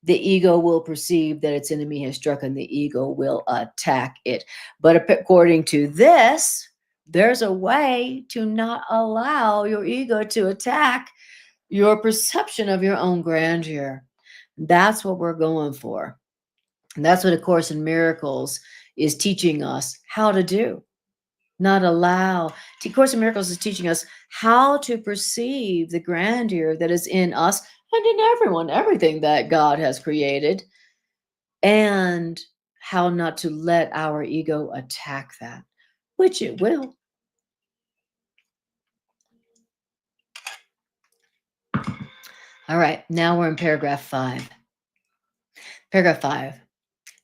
A: the ego will perceive that its enemy has struck and the ego will attack it. But according to this, there's a way to not allow your ego to attack your perception of your own grandeur. That's what we're going for. And that's what A Course in Miracles is teaching us how to do. Not allow. Course in Miracles is teaching us how to perceive the grandeur that is in us and in everyone, everything that God has created, and how not to let our ego attack that, which it will. All right, now we're in paragraph 5. Paragraph 5.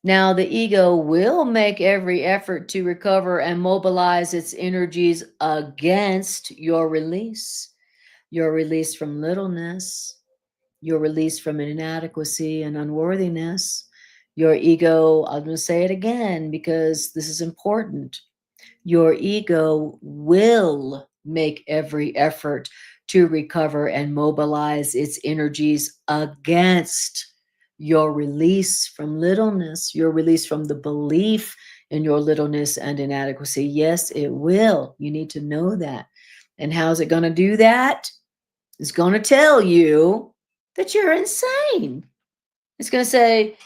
A: Now, the ego will make every effort to recover and mobilize its energies against your release from littleness, your release from inadequacy and unworthiness. Your ego, I'm going to say it again because this is important. Your ego will make every effort to recover and mobilize its energies against your release from littleness, your release from the belief in your littleness and inadequacy. Yes, it will. You need to know that. And how's it going to do that? It's going to tell you that you're insane. It's going to say,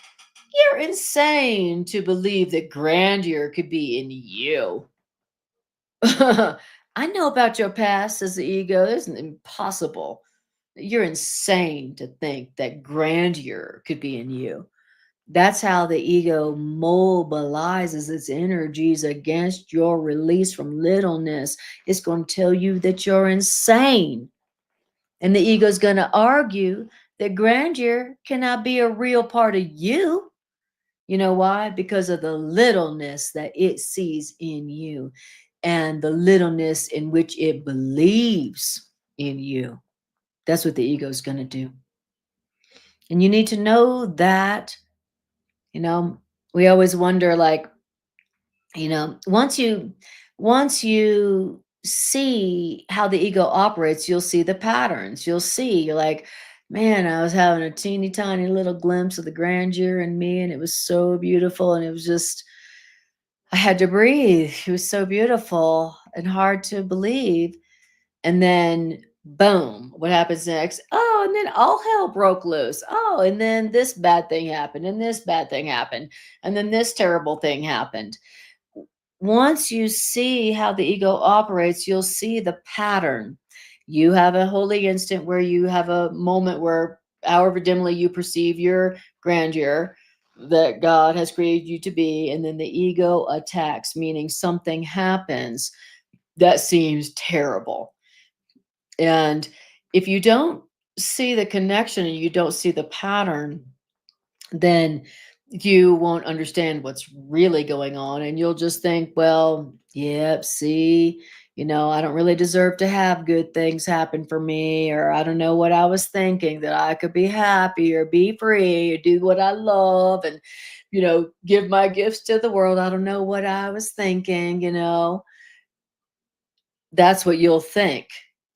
A: you're insane to believe that grandeur could be in you. I know about your past, says the ego. It's impossible. You're insane to think that grandeur could be in you. That's how the ego mobilizes its energies against your release from littleness. It's going to tell you that you're insane. And the ego is going to argue that grandeur cannot be a real part of you. You know why? Because of the littleness that it sees in you and the littleness in which it believes in you. That's what the ego is going to do. And you need to know that, we always wonder, like, once you see how the ego operates, you'll see the patterns. You're like, man, I was having a teeny tiny little glimpse of the grandeur in me, and it was so beautiful, and it was just, I had to breathe. It was so beautiful and hard to believe. And then boom, what happens next? Oh, and then all hell broke loose. Oh, and then this bad thing happened, and this bad thing happened, and then this terrible thing happened. Once you see how the ego operates, you'll see the pattern. You have a holy instant where you have a moment where, however dimly you perceive your grandeur that God has created you to be, and then the ego attacks, meaning something happens. that seems terrible. And if you don't see the connection and you don't see the pattern, then you won't understand what's really going on. And you'll just think, well, yep, see, I don't really deserve to have good things happen for me, or I don't know what I was thinking, that I could be happy or be free or do what I love and, give my gifts to the world. I don't know what I was thinking. That's what you'll think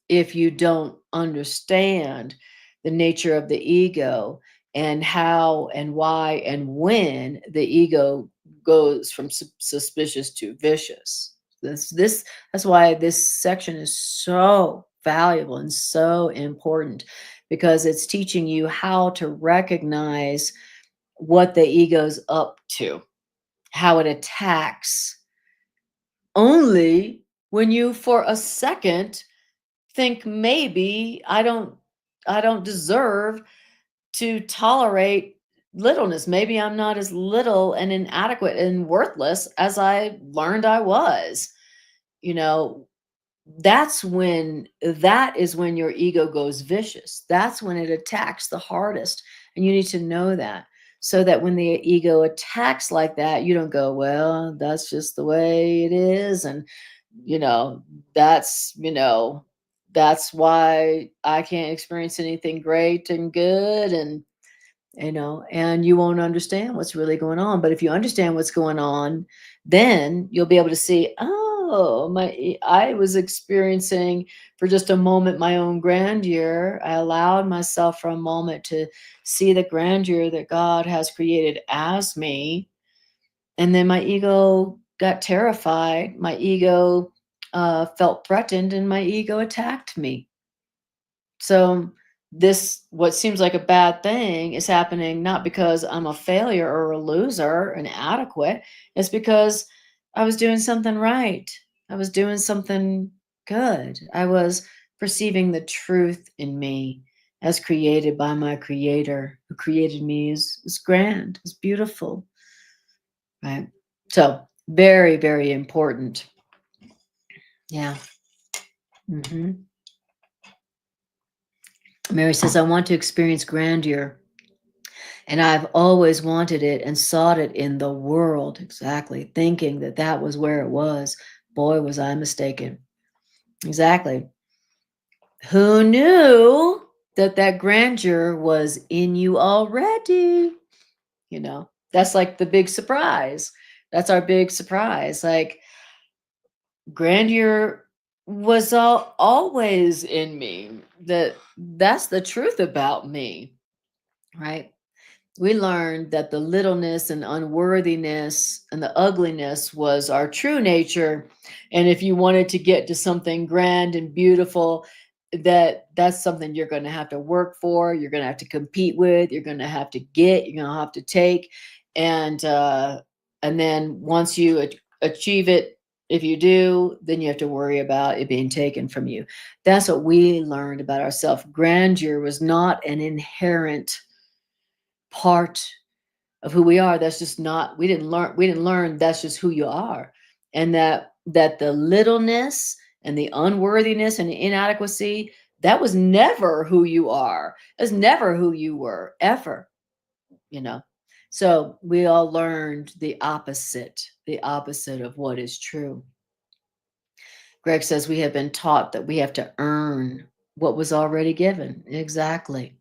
A: if you don't understand the nature of the ego and how and why and when the ego goes from suspicious to vicious. That's why this section is so valuable and so important, because it's teaching you how to recognize what the ego's up to, how it attacks only when you for a second think, maybe I don't deserve to tolerate littleness. Maybe I'm not as little and inadequate and worthless as I learned I was. You know, that is when your ego goes vicious. That's when it attacks the hardest. And you need to know that, so that when the ego attacks like that, you don't go, well, that's just the way it is. And, you know, that's, you know, that's why I can't experience anything great and good. And you won't understand what's really going on. But if you understand what's going on, then you'll be able to see, oh, I was experiencing for just a moment my own grandeur. I allowed myself for a moment to see the grandeur that God has created as me. And then my ego got terrified. My ego felt threatened, and my ego attacked me. So this, what seems like a bad thing, is happening not because I'm a failure or a loser, inadequate. It's because I was doing something right. I was doing something good. I was perceiving the truth in me as created by my creator who created me is grand, is beautiful. Right. So very, very important. Yeah. hmm Mary says, I want to experience grandeur. And I've always wanted it and sought it in the world, exactly, thinking that that was where it was. Boy, was I mistaken. Exactly. Who knew that that grandeur was in you already? That's like the big surprise. That's our big surprise. Like, grandeur was always in me. That's the truth about me, right? We learned that the littleness and unworthiness and the ugliness was our true nature. And if you wanted to get to something grand and beautiful, that's something you're going to have to work for, you're going to have to compete with, you're going to have to get, you're going to have to take. And then once you achieve it, if you do, then you have to worry about it being taken from you. That's what we learned about ourselves. Grandeur was not an inherent part of who we are. That's just not, we didn't learn that's just who you are. And that the littleness and the unworthiness and the inadequacy, that was never who you are. That's never who you were, ever. you know so we all learned the opposite of what is true. Greg says we have been taught that we have to earn what was already given. Exactly.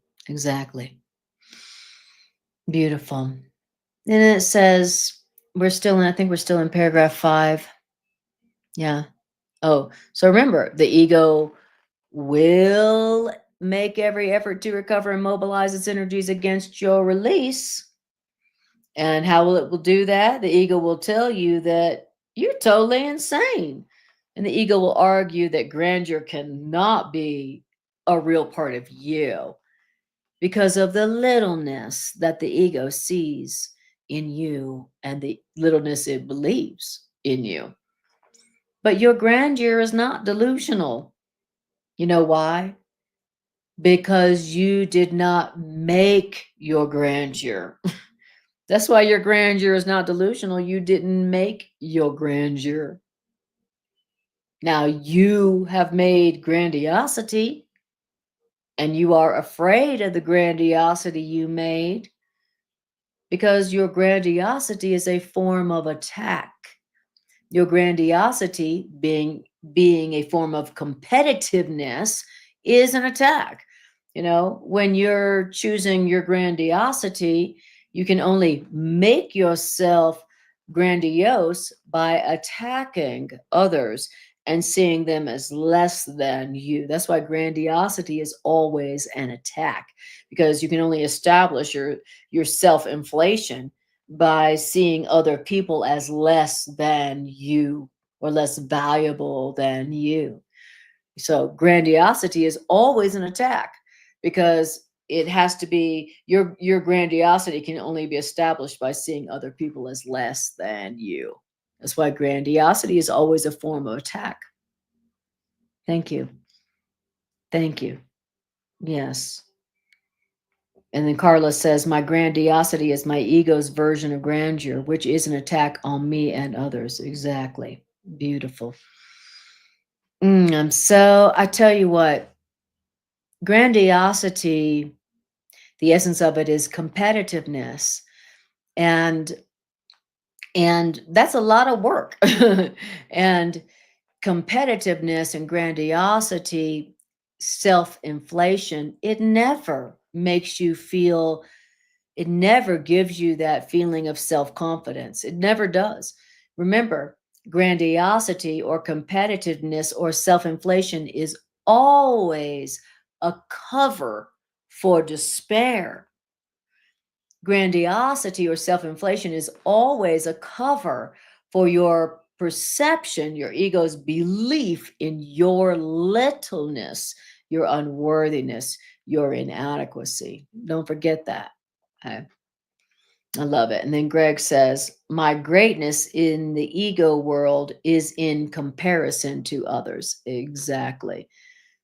A: Beautiful. And it says I think we're still in paragraph 5. Yeah. Oh, so remember, the ego will make every effort to recover and mobilize its energies against your release. And how will do that? The ego will tell you that you're totally insane. And the ego will argue that grandeur cannot be a real part of you because of the littleness that the ego sees in you and the littleness it believes in you. But your grandeur is not delusional. You know why? Because you did not make your grandeur. That's why your grandeur is not delusional. You didn't make your grandeur. Now you have made grandiosity and you are afraid of the grandiosity you made because your grandiosity is a form of attack. Your grandiosity being a form of competitiveness is an attack. When you're choosing your grandiosity, you can only make yourself grandiose by attacking others and seeing them as less than you. That's why grandiosity is always an attack, because you can only establish your self-inflation by seeing other people as less than you or less valuable than you. So grandiosity is always an attack, because it has to be your grandiosity can only be established by seeing other people as less than you. That's why grandiosity is always a form of attack. Thank you. Thank you. Yes. And then Carla says, my grandiosity is my ego's version of grandeur, which is an attack on me and others. Exactly. Beautiful. So I tell you what, grandiosity, the essence of it is competitiveness. And that's a lot of work. And competitiveness and grandiosity, self-inflation, it never makes you feel, it never gives you that feeling of self-confidence. It never does. Remember, grandiosity or competitiveness or self-inflation is always a cover for despair. Grandiosity or self-inflation is always a cover for your perception, your ego's belief in your littleness, your unworthiness, your inadequacy. Don't forget that. Okay. I love it. And then Greg says, my greatness in the ego world is in comparison to others. Exactly.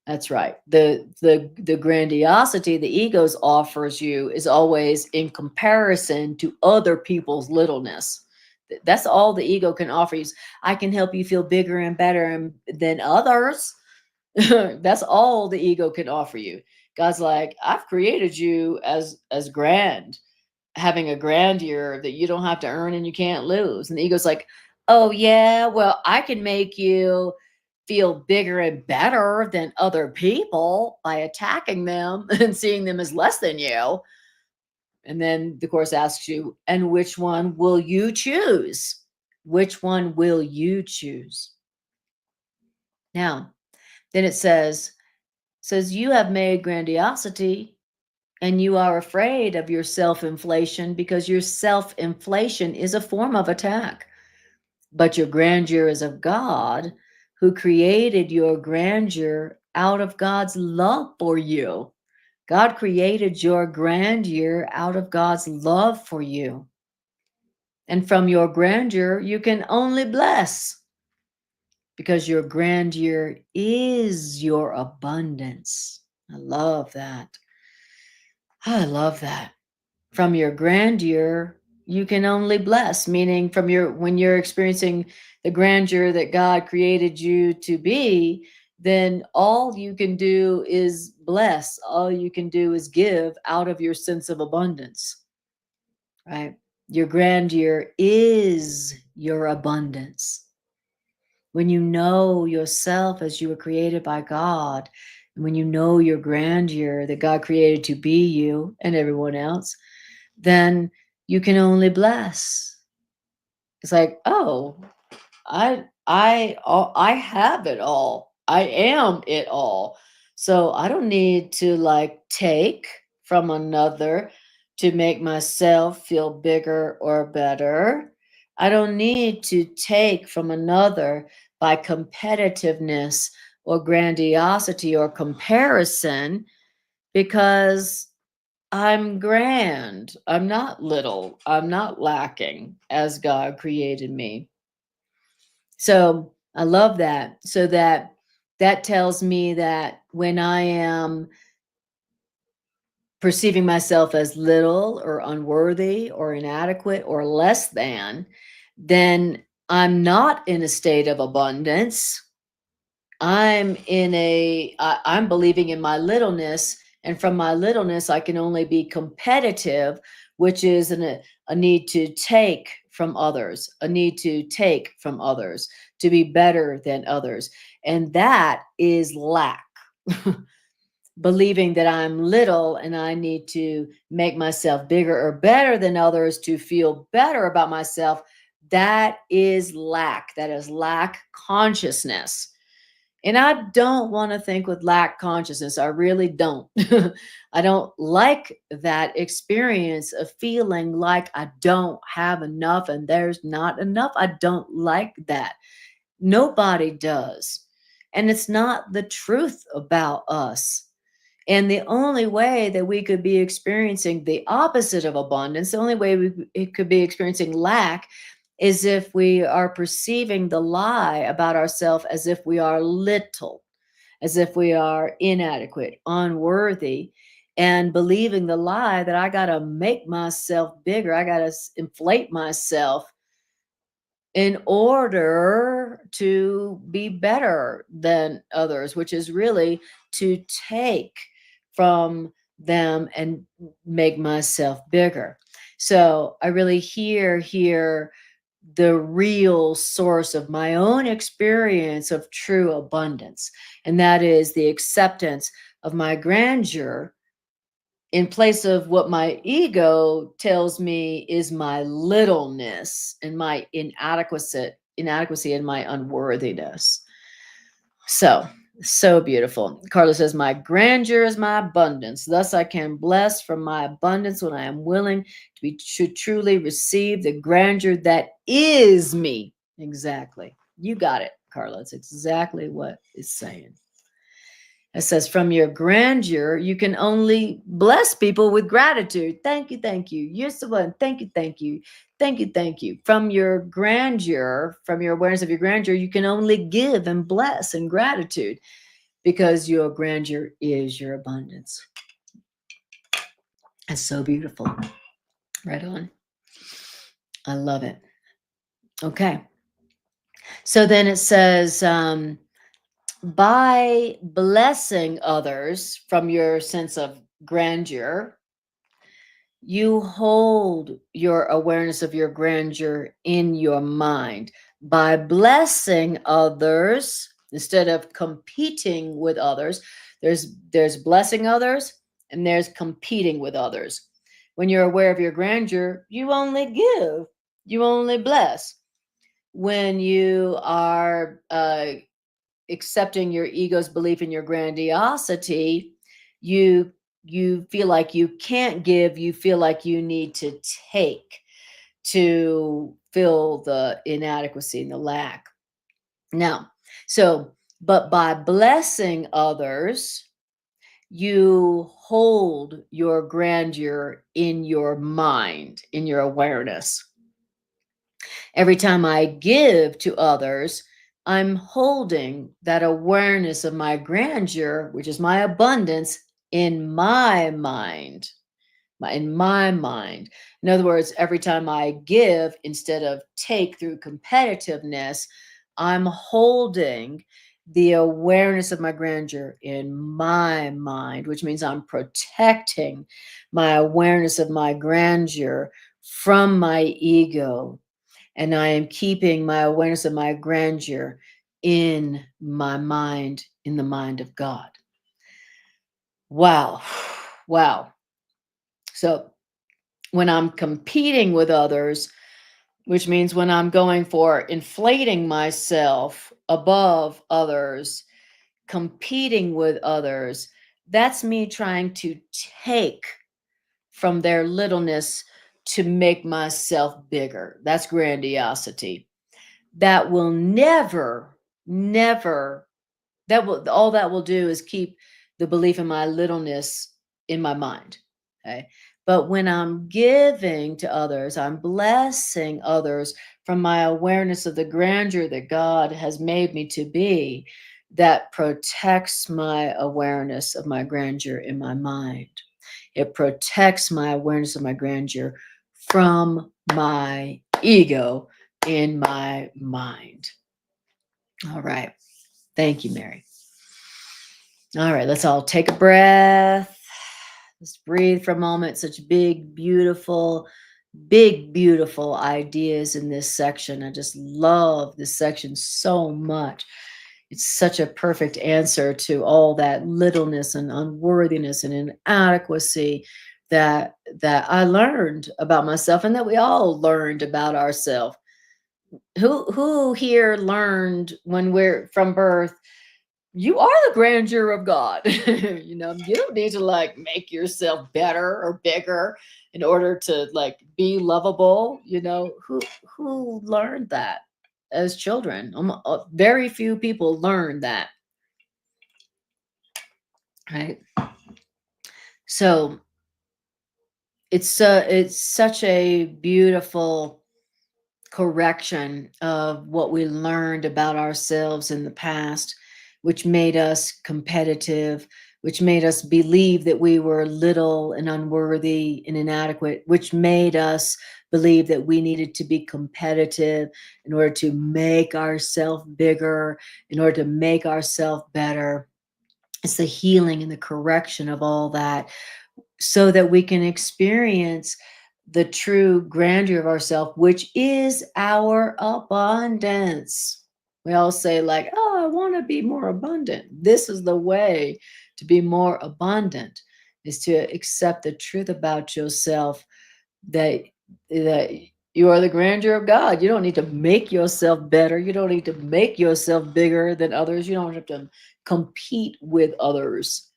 A: That's right. The grandiosity the egos offers you is always in comparison to other people's littleness. That's all the ego can offer you. I can help you feel bigger and better than others. That's all the ego can offer you. God's like, I've created you as grand, having a grandeur that you don't have to earn and you can't lose. And the ego's like, oh yeah, well, I can make you feel bigger and better than other people by attacking them and seeing them as less than you. And then the course asks you, and which one will you choose? Which one will you choose? Now, then it says you have made grandiosity and you are afraid of your self-inflation because your self-inflation is a form of attack. But your grandeur is of God, who created your grandeur out of God's love for you. God created your grandeur out of God's love for you. And from your grandeur, you can only bless, because your grandeur is your abundance. I love that. I love that. From your grandeur, you can only bless, meaning when you're experiencing the grandeur that God created you to be, then all you can do is bless. All you can do is give out of your sense of abundance, right? Your grandeur is your abundance. When you know yourself as you were created by God, and when you know your grandeur that God created to be you and everyone else, then you can only bless. It's like, oh, I have it all. I am it all. So I don't need to take from another to make myself feel bigger or better. I don't need to take from another by competitiveness or grandiosity or comparison, because I'm grand. I'm not little. I'm not lacking as God created me. So I love that. So that tells me that when I am perceiving myself as little or unworthy or inadequate or less than, then I'm not in a state of abundance. I'm I'm believing in my littleness, and from my littleness, I can only be competitive, which is a need to take from others, a need to take from others, to be better than others. And that is lack. Believing that I'm little and I need to make myself bigger or better than others to feel better about myself, that is lack. That is lack consciousness. And I don't want to think with lack consciousness. I really don't. I don't like that experience of feeling like I don't have enough and there's not enough. I don't like that. Nobody does. And it's not the truth about us. And the only way that we could be experiencing the opposite of abundance, the only way it could be experiencing lack, is if we are perceiving the lie about ourselves as if we are little, as if we are inadequate, unworthy, and believing the lie that I got to make myself bigger, I got to inflate myself in order to be better than others, which is really to take from them and make myself bigger. So I really hear here the real source of my own experience of true abundance, and that is the acceptance of my grandeur in place of what my ego tells me is my littleness and my inadequacy and my unworthiness. So beautiful. Carla says, my grandeur is my abundance. Thus I can bless from my abundance when I am willing to truly receive the grandeur that is me. Exactly. You got it, Carla. It's exactly what it's saying. It says, from your grandeur, you can only bless people with gratitude. Thank you, thank you. You're the one. Thank you, thank you. Thank you, thank you. From your grandeur, from your awareness of your grandeur, you can only give and bless in gratitude because your grandeur is your abundance. That's so beautiful. Right on. I love it. Okay. So then it says, by blessing others from your sense of grandeur, you hold your awareness of your grandeur in your mind. By blessing others, instead of competing with others, there's blessing others and there's competing with others. When you're aware of your grandeur, you only give, you only bless. When you are accepting your ego's belief in your grandiosity, you feel like you can't give, you feel like you need to take to fill the inadequacy and the lack. Now, but by blessing others, you hold your grandeur in your mind, in your awareness. Every time I give to others, I'm holding that awareness of my grandeur, which is my abundance, in my mind. In my mind. In other words, every time I give instead of take through competitiveness, I'm holding the awareness of my grandeur in my mind, which means I'm protecting my awareness of my grandeur from my ego. And I am keeping my awareness of my grandeur in my mind, in the mind of God. Wow. Wow. So when I'm competing with others, which means when I'm going for inflating myself above others, competing with others, that's me trying to take from their littleness to make myself bigger. That's grandiosity. That will never, all that will do is keep the belief in my littleness in my mind. Okay. But when I'm giving to others, I'm blessing others from my awareness of the grandeur that God has made me to be, that protects my awareness of my grandeur in my mind. It protects my awareness of my grandeur from my ego in my mind. All right. Thank you, Mary. All right, let's all take a breath. Let's breathe for a moment. Such big, beautiful ideas in this section. I just love this section so much. It's such a perfect answer to all that littleness and unworthiness and inadequacy that I learned about myself, and that we all learned about ourselves. Who here learned when we're from birth, you are the grandeur of God. You don't need to like make yourself better or bigger in order to like be lovable. Who learned that as children? Very few people learn that, right? So it's such a beautiful correction of what we learned about ourselves in the past, which made us competitive, which made us believe that we were little and unworthy and inadequate, which made us believe that we needed to be competitive in order to make ourselves bigger, in order to make ourselves better. It's the healing and the correction of all that, so that we can experience the true grandeur of ourselves, which is our abundance. We all say, like, oh, I want to be more abundant. This is the way to be more abundant, is to accept the truth about yourself, that that you are the grandeur of God. You don't need to make yourself better. You don't need to make yourself bigger than others. You don't have to compete with others.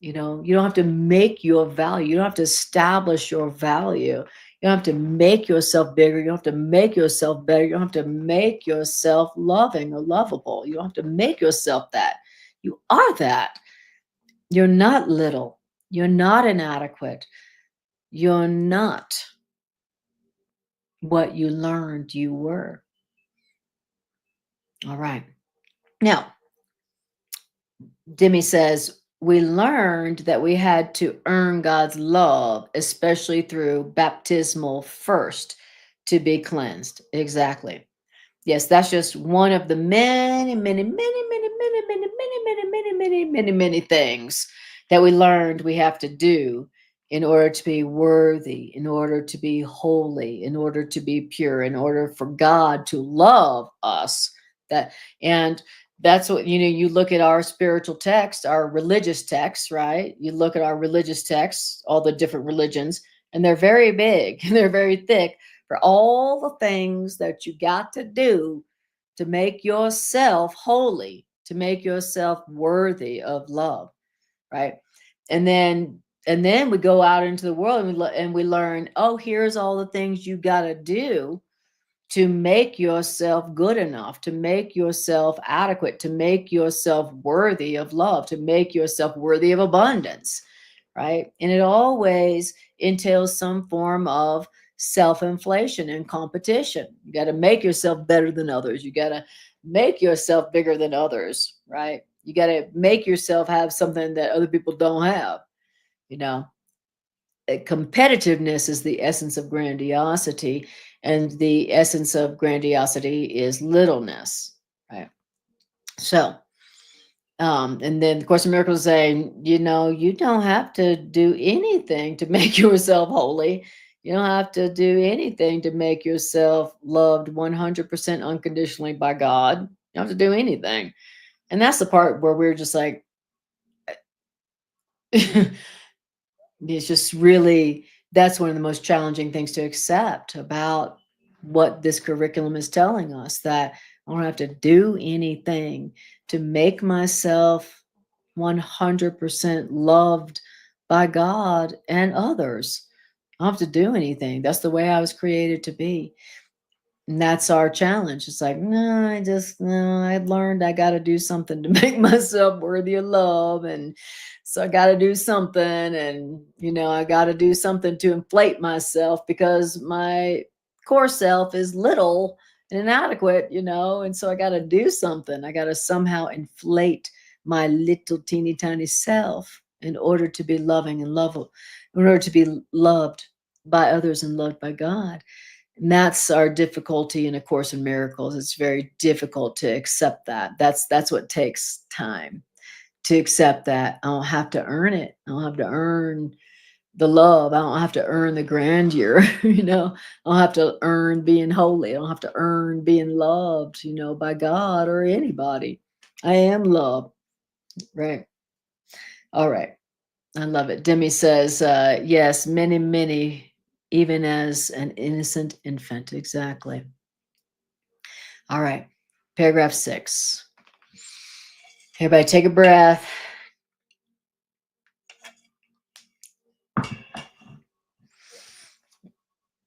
A: You don't have to make your value. You don't have to establish your value. You don't have to make yourself bigger. You don't have to make yourself better. You don't have to make yourself loving or lovable. You don't have to make yourself that. You are that. You're not little. You're not inadequate. You're not what you learned you were. All right. Now, Demi says, we learned that we had to earn God's love, especially through baptismal first, to be cleansed. Exactly. Yes, that's just one of the many, many, many, many, many, many, many, many, many, many, many, many things that we learned we have to do in order to be worthy, in order to be holy, in order to be pure, in order for God to love us. And that's what, you look at our spiritual text, our religious texts, right? You look at our religious texts, all the different religions, and they're very big and they're very thick for all the things that you got to do to make yourself holy, to make yourself worthy of love, right? And then we go out into the world and we learn, oh, here's all the things you got to do to make yourself good enough, to make yourself adequate, to make yourself worthy of love, to make yourself worthy of abundance, right? And it always entails some form of self-inflation and competition. You got to make yourself better than others. You got to make yourself bigger than others, right? You got to make yourself have something that other people don't have, you know. Competitiveness is the essence of grandiosity, and the essence of grandiosity is littleness, right? So, and then the Course in Miracles say, you don't have to do anything to make yourself holy. You don't have to do anything to make yourself loved 100% unconditionally by God. You don't have to do anything. And that's the part where we're just like, it's just really, that's one of the most challenging things to accept about what this curriculum is telling us, that I don't have to do anything to make myself 100% loved by God and others. I don't have to do anything. That's the way I was created to be. And that's our challenge. It's like, no, I learned I got to do something to make myself worthy of love. And so I got to do something. And, I got to do something to inflate myself because my core self is little and inadequate, and so I got to do something. I got to somehow inflate my little teeny tiny self in order to be loving and lovable, in order to be loved by others and loved by God. And that's our difficulty in A Course in Miracles. It's very difficult to accept that. That's what takes time, to accept that I don't have to earn it. I don't have to earn the love. I don't have to earn the grandeur. I don't have to earn being holy. I don't have to earn being loved, by God or anybody. I am love. Right. All right. I love it. Demi says, yes, many, many, even as an innocent infant. Exactly. All right. Paragraph 6. Everybody take a breath.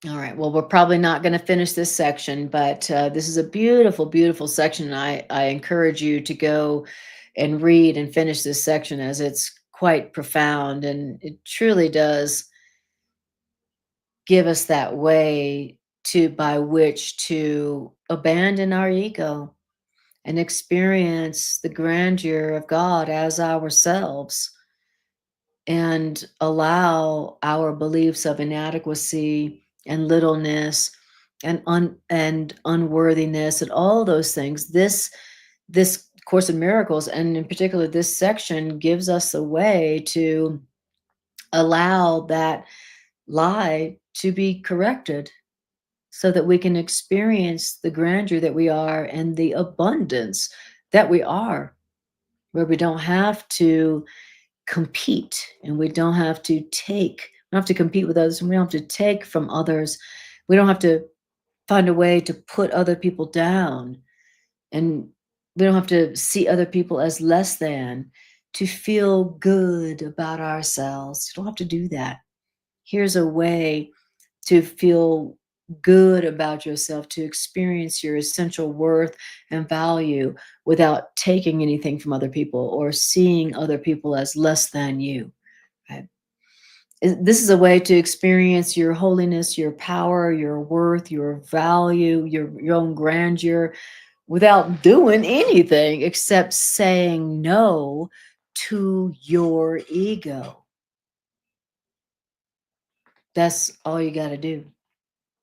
A: All right. Well, we're probably not going to finish this section, but this is a beautiful, beautiful section. I encourage you to go and read and finish this section, as it's quite profound, and it truly does give us that way by which to abandon our ego and experience the grandeur of God as ourselves, and allow our beliefs of inadequacy and littleness and unworthiness and all those things. This Course in Miracles, and in particular this section, gives us a way to allow that lie to be corrected, so that we can experience the grandeur that we are and the abundance that we are, where we don't have to compete, and we don't have to compete with others, and we don't have to take from others. We don't have to find a way to put other people down, and we don't have to see other people as less than to feel good about ourselves. You don't have to do that. Here's a way to feel good about yourself, to experience your essential worth and value without taking anything from other people or seeing other people as less than you. Right? This is a way to experience your holiness, your power, your worth, your value, your own grandeur, without doing anything except saying no to your ego. That's all you got to do.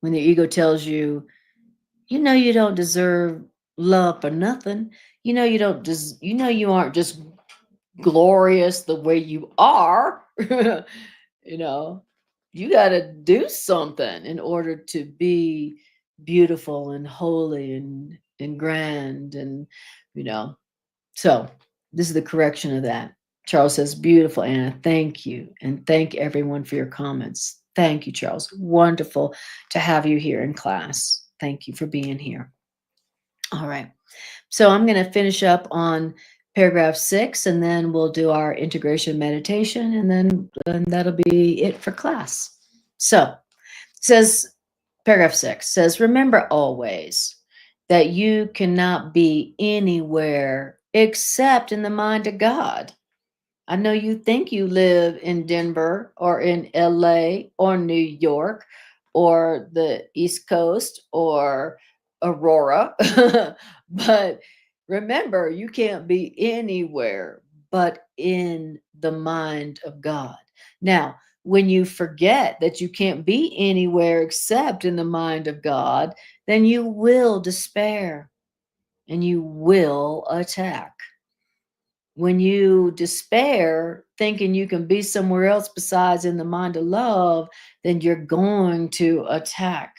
A: When the ego tells you, you don't deserve love for nothing. You don't you aren't just glorious the way you are. you know, you got to do something in order to be beautiful and holy and grand, and you know. So this is the correction of that. Charles says, beautiful, Anna. Thank you. And thank everyone for your comments. Thank you, Charles. Wonderful to have you here in class. Thank you for being here. All right. So I'm going to finish up on paragraph 6, and then we'll do our integration meditation, and then that'll be it for class. So it says, paragraph 6 says, remember always that you cannot be anywhere except in the mind of God. I know you think you live in Denver or in LA or New York or the East Coast or Aurora, but remember, you can't be anywhere but in the mind of God. Now, when you forget that you can't be anywhere except in the mind of God, then you will despair and you will attack. When you despair, thinking you can be somewhere else besides in the mind of love, then you're going to attack.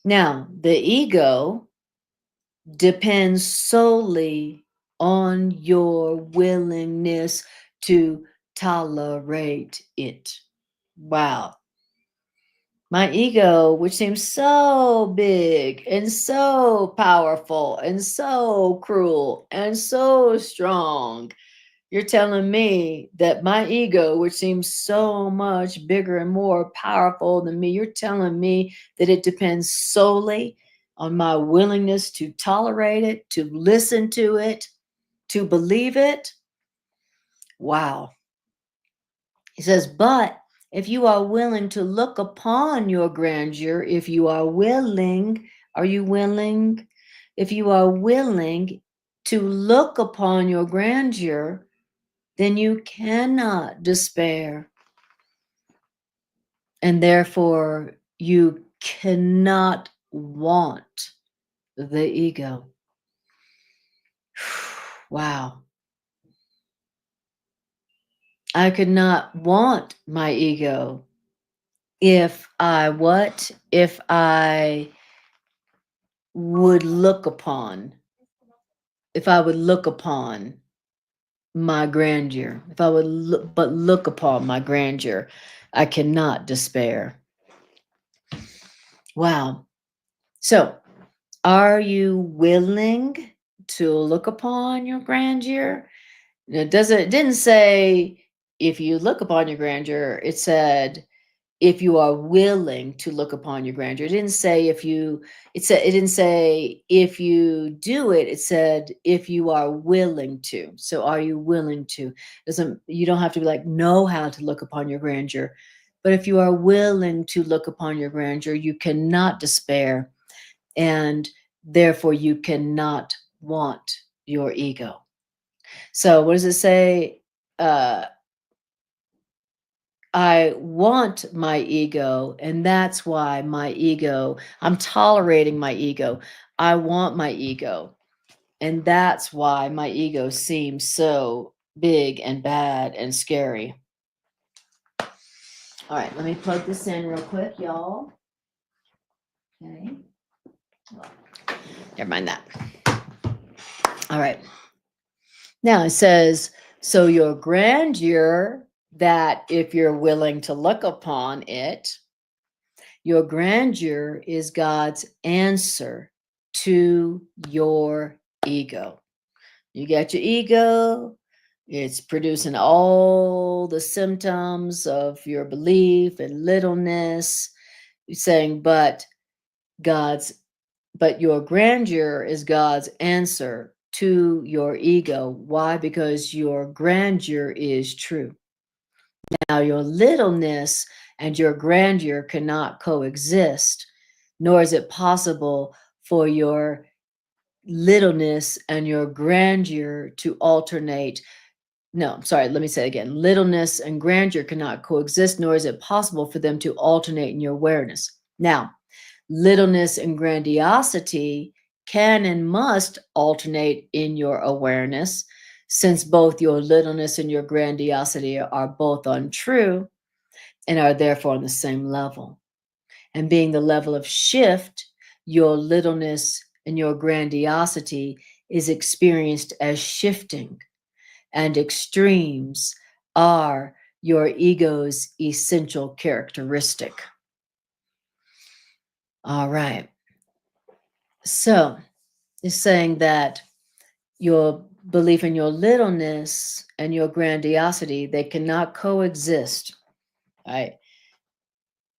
A: Now, the ego depends solely on your willingness to tolerate it. Wow. My ego, which seems so big and so powerful and so cruel and so strong, you're telling me that my ego, which seems so much bigger and more powerful than me, you're telling me that it depends solely on my willingness to tolerate it, to listen to it, to believe it? Wow. He says, but if you are willing to look upon your grandeur, if you are willing, are you willing? If you are willing to look upon your grandeur, then you cannot despair. And therefore, you cannot want the ego. Wow. I could not want my ego if I what? If I would look upon, if I would look upon my grandeur, if I would look upon my grandeur, I cannot despair. Wow. So, are you willing to look upon your grandeur? It didn't say if you look upon your grandeur, it said if you are willing to look upon your grandeur. It didn't say it didn't say if you do it, it said if you are willing to. So are you willing to? You don't have to be like know how to look upon your grandeur. But if you are willing to look upon your grandeur, you cannot despair, and therefore you cannot want your ego. So what does it say? I want my ego, and that's why my ego, I'm tolerating my ego. I want my ego, and that's why my ego seems so big and bad and scary. All right, let me plug this in real quick, y'all. Okay. Well, never mind that. All right. Now it says, so your grandeur, that if you're willing to look upon it, your grandeur is God's answer to your ego. You got your ego, it's producing all the symptoms of your belief and littleness. You're saying, but your grandeur is God's answer to your ego. Why? Because your grandeur is true. Now, your littleness and your grandeur cannot coexist, nor is it possible for your littleness and your grandeur to alternate. No, sorry, let me say it again. Littleness and grandeur cannot coexist, nor is it possible for them to alternate in your awareness. Now, littleness and grandiosity can and must alternate in your awareness, since both your littleness and your grandiosity are both untrue and are therefore on the same level. And being the level of shift, your littleness and your grandiosity is experienced as shifting, and extremes are your ego's essential characteristic. All right. So it's saying that your belief in your littleness and your grandiosity, they cannot coexist, right?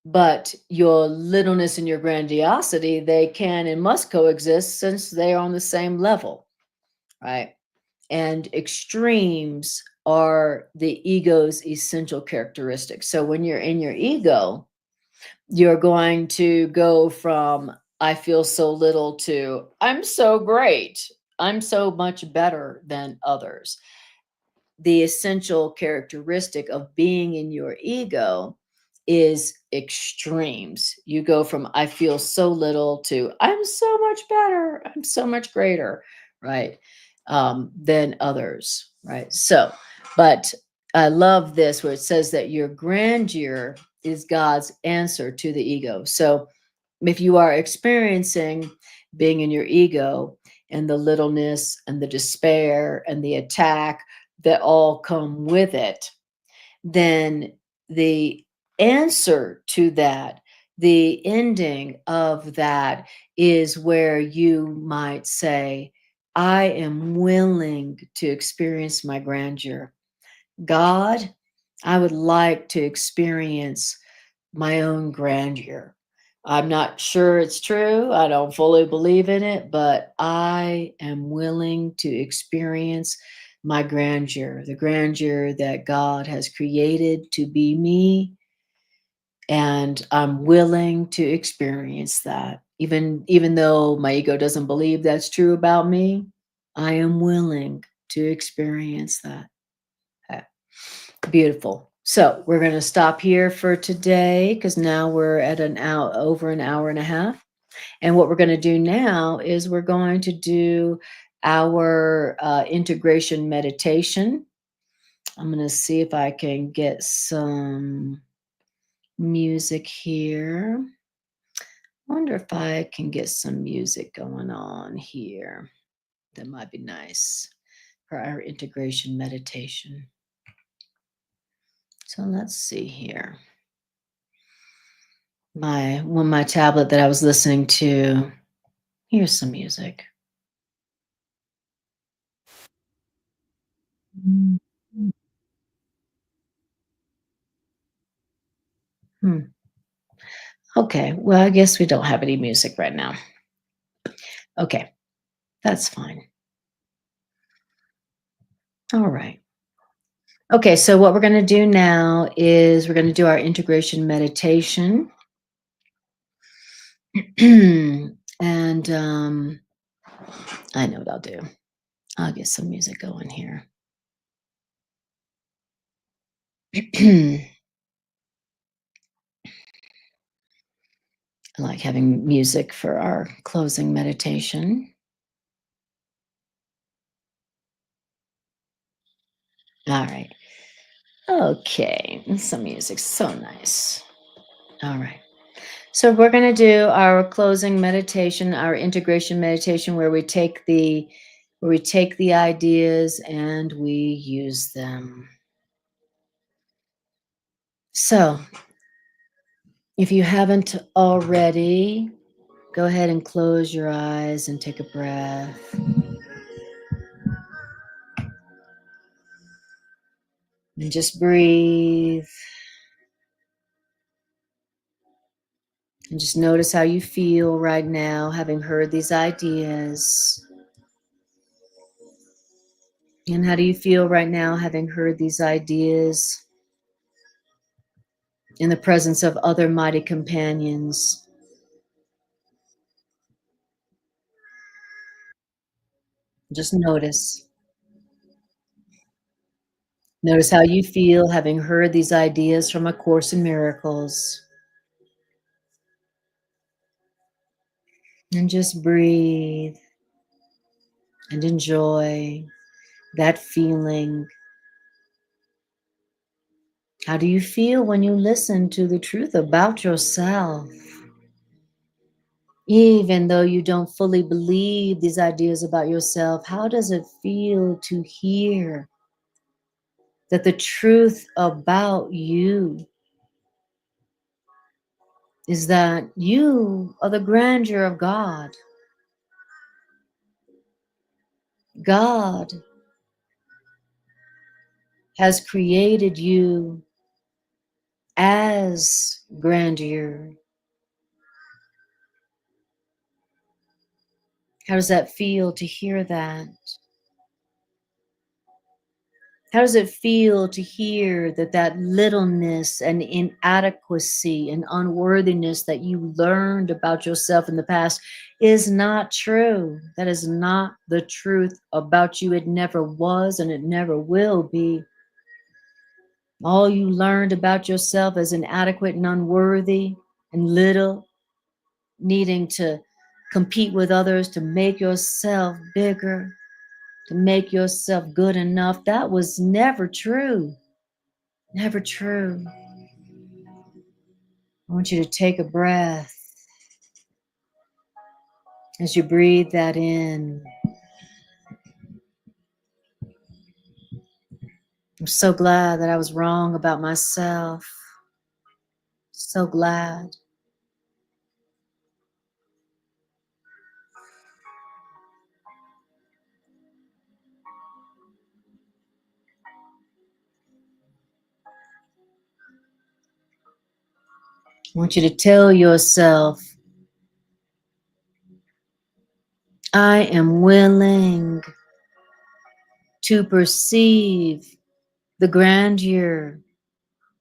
A: But your littleness and your grandiosity, they can and must coexist since they are on the same level, right? And extremes are the ego's essential characteristics. So when you're in your ego, you're going to go from I feel so little to I'm so great. I'm so much better than others. The essential characteristic of being in your ego is extremes. You go from I feel so little to I'm so much better, I'm so much greater, right? Than others, right? So, but I love this where it says that your grandeur is God's answer to the ego. So if you are experiencing being in your ego and the littleness and the despair and the attack that all come with it, then the answer to that, the ending of that is where you might say, I am willing to experience my grandeur. God, I would like to experience my own grandeur. I'm not sure it's true. I don't fully believe in it, but I am willing to experience my grandeur, the grandeur that God has created to be me. And I'm willing to experience that. Even though my ego doesn't believe that's true about me, I am willing to experience that. Beautiful. So we're going to stop here for today because now we're at over an hour and a half. And what we're going to do now is we're going to do our integration meditation. I'm going to see if I can get some music here. Wonder if I can get some music going on here. That might be nice for our integration meditation. So let's see here. My tablet that I was listening to. Here's some music. Hmm. Okay, well, I guess we don't have any music right now. Okay, that's fine. All right. Okay, so what we're going to do now is we're going to do our integration meditation. And I know what I'll do. I'll get some music going here. I like having music for our closing meditation. All right. Okay, some music, so nice. All right. So we're going to do our closing meditation, our integration meditation, where we take the ideas and we use them. So, if you haven't already, go ahead and close your eyes and take a breath. And just breathe. And just notice how you feel right now, having heard these ideas. And how do you feel right now, having heard these ideas in the presence of other mighty companions? Just notice. Notice how you feel having heard these ideas from A Course in Miracles. And just breathe and enjoy that feeling. How do you feel when you listen to the truth about yourself? Even though you don't fully believe these ideas about yourself, how does it feel to hear that the truth about you is that you are the grandeur of God? God has created you as grandeur. How does that feel to hear that? How does it feel to hear that that littleness and inadequacy and unworthiness that you learned about yourself in the past is not true? That is not the truth about you. It never was and it never will be. All you learned about yourself as inadequate and unworthy and little, needing to compete with others to make yourself bigger, to make yourself good enough, that was never true. Never true. I want you to take a breath as you breathe that in. I'm so glad that I was wrong about myself. So glad. I want you to tell yourself, I am willing to perceive the grandeur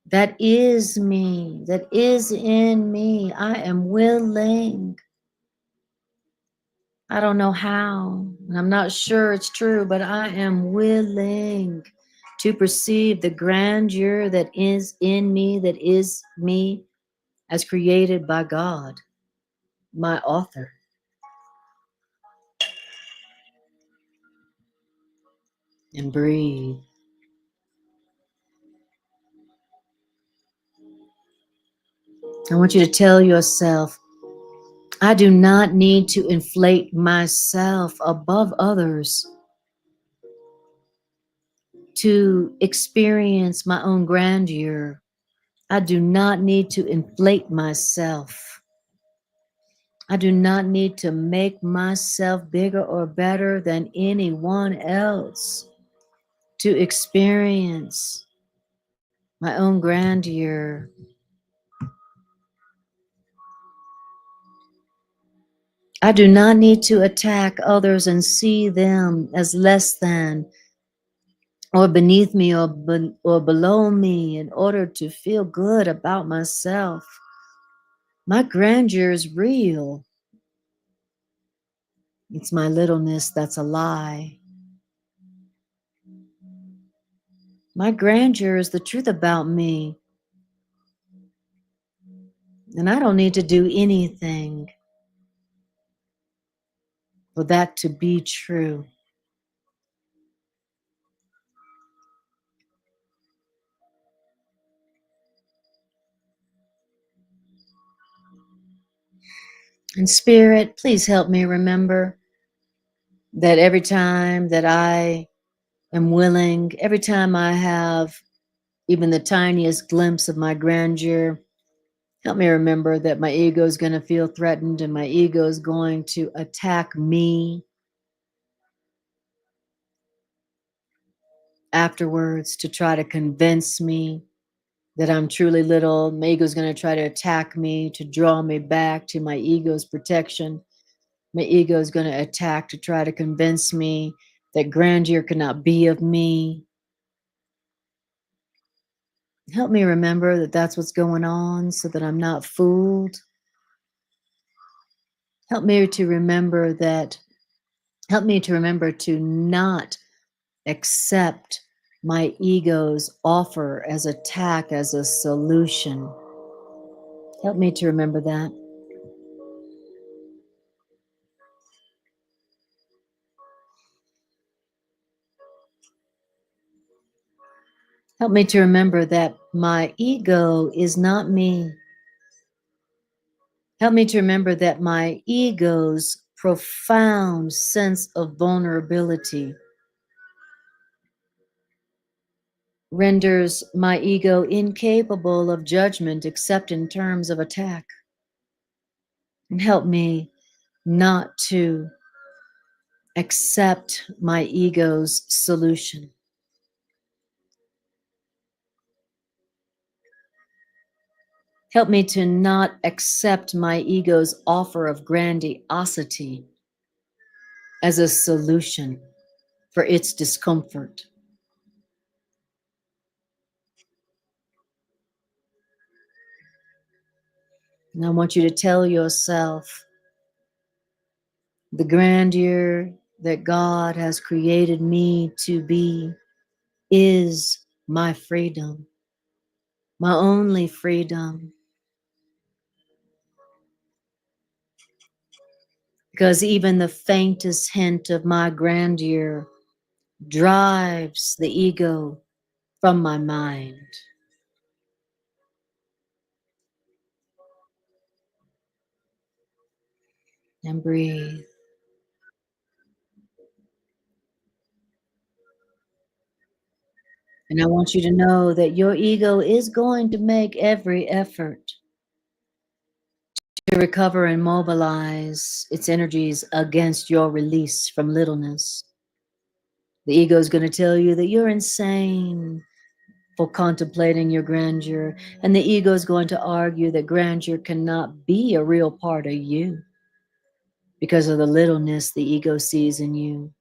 A: that is me, that is in me. I am willing. I don't know how, and I'm not sure it's true, but I am willing to perceive the grandeur that is in me, that is me as created by God, my author. And breathe. I want you to tell yourself, I do not need to inflate myself above others to experience my own grandeur. I do not need to inflate myself. I do not need to make myself bigger or better than anyone else to experience my own grandeur. I do not need to attack others and see them as less than or beneath me or below me in order to feel good about myself. My grandeur is real. It's my littleness that's a lie. My grandeur is the truth about me. And I don't need to do anything for that to be true. And Spirit, please help me remember that every time that I am willing, every time I have even the tiniest glimpse of my grandeur, help me remember that my ego is going to feel threatened and my ego is going to attack me afterwards to try to convince me that I'm truly little. My ego is going to try to attack me to draw me back to my ego's protection. My ego is going to attack to try to convince me that grandeur cannot be of me. Help me remember that that's what's going on so that I'm not fooled. Help me to remember that, help me to remember to not accept my ego's offer as attack as a solution. Help me to remember that. Help me to remember that my ego is not me. Help me to remember that my ego's profound sense of vulnerability renders my ego incapable of judgment except in terms of attack. And help me not to accept my ego's solution. Help me to not accept my ego's offer of grandiosity as a solution for its discomfort. And I want you to tell yourself the grandeur that God has created me to be is my freedom, my only freedom. Because even the faintest hint of my grandeur drives the ego from my mind. And breathe. And I want you to know that your ego is going to make every effort to recover and mobilize its energies against your release from littleness. The ego is going to tell you that you're insane for contemplating your grandeur, and the ego is going to argue that grandeur cannot be a real part of you because of the littleness the ego sees in you.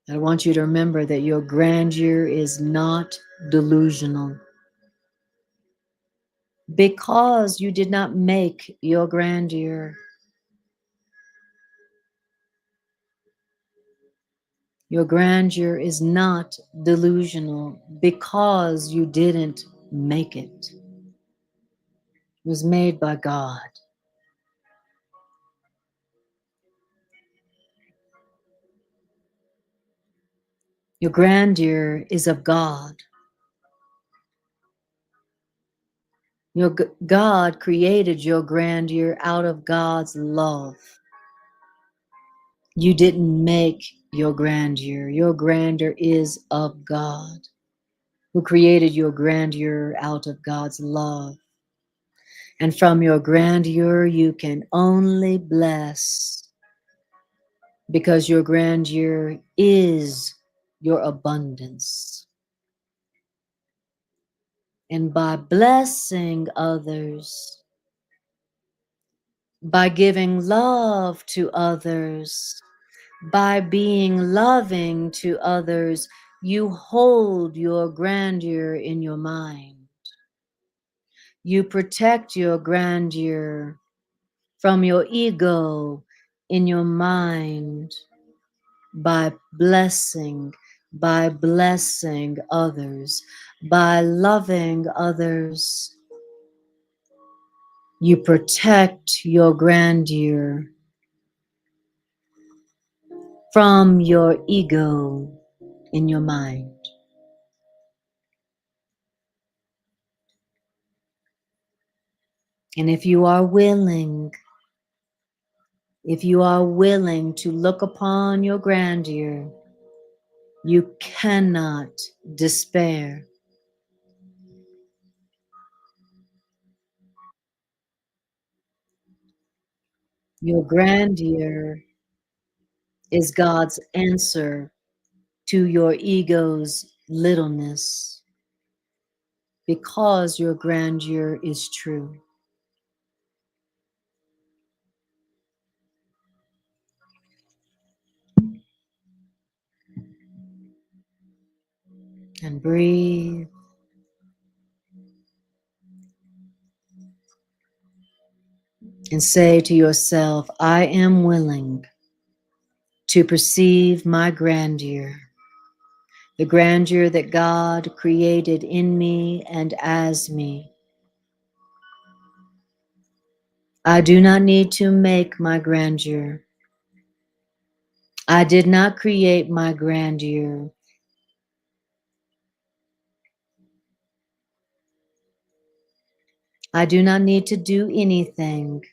A: I want you to remember that your grandeur is not delusional. Because you did not make your grandeur. Your grandeur is not delusional because you didn't make it. It was made by God. Your grandeur is of God. God created your grandeur out of God's love. You didn't make your grandeur. Your grandeur is of God, who created your grandeur out of God's love. And from your grandeur, you can only bless, because your grandeur is your abundance. And by blessing others, by giving love to others, by being loving to others, you hold your grandeur in your mind. You protect your grandeur from your ego in your mind by blessing others, by loving others. You protect your grandeur from your ego in your mind. And if you are willing to look upon your grandeur, you cannot despair. Your grandeur is God's answer to your ego's littleness, because your grandeur is true. And breathe. And say to yourself, I am willing to perceive my grandeur, the grandeur that God created in me and as me. I do not need to make my grandeur. I did not create my grandeur. I do not need to do anything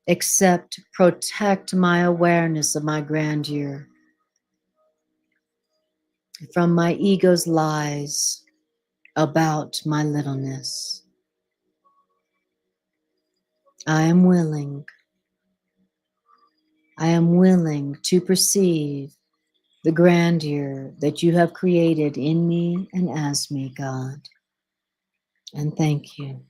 A: except protect my awareness of my grandeur from my ego's lies about my littleness. I am willing to perceive the grandeur that you have created in me and as me, God. And thank you.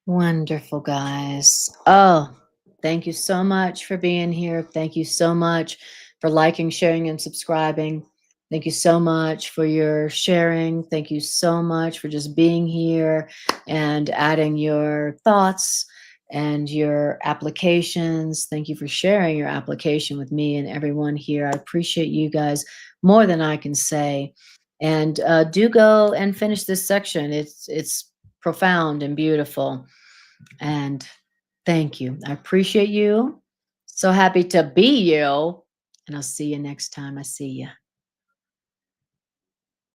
A: Wonderful, guys. Oh, thank you so much for being here. Thank you so much for liking, sharing, and subscribing. Thank you so much for your sharing. Thank you so much for just being here and adding your thoughts and your applications. Thank you for sharing your application with me and everyone here. I appreciate you guys more than I can say. And do go and finish this section. It's profound and beautiful. And thank you. I appreciate you. So happy to be you. And I'll see you next time I see you.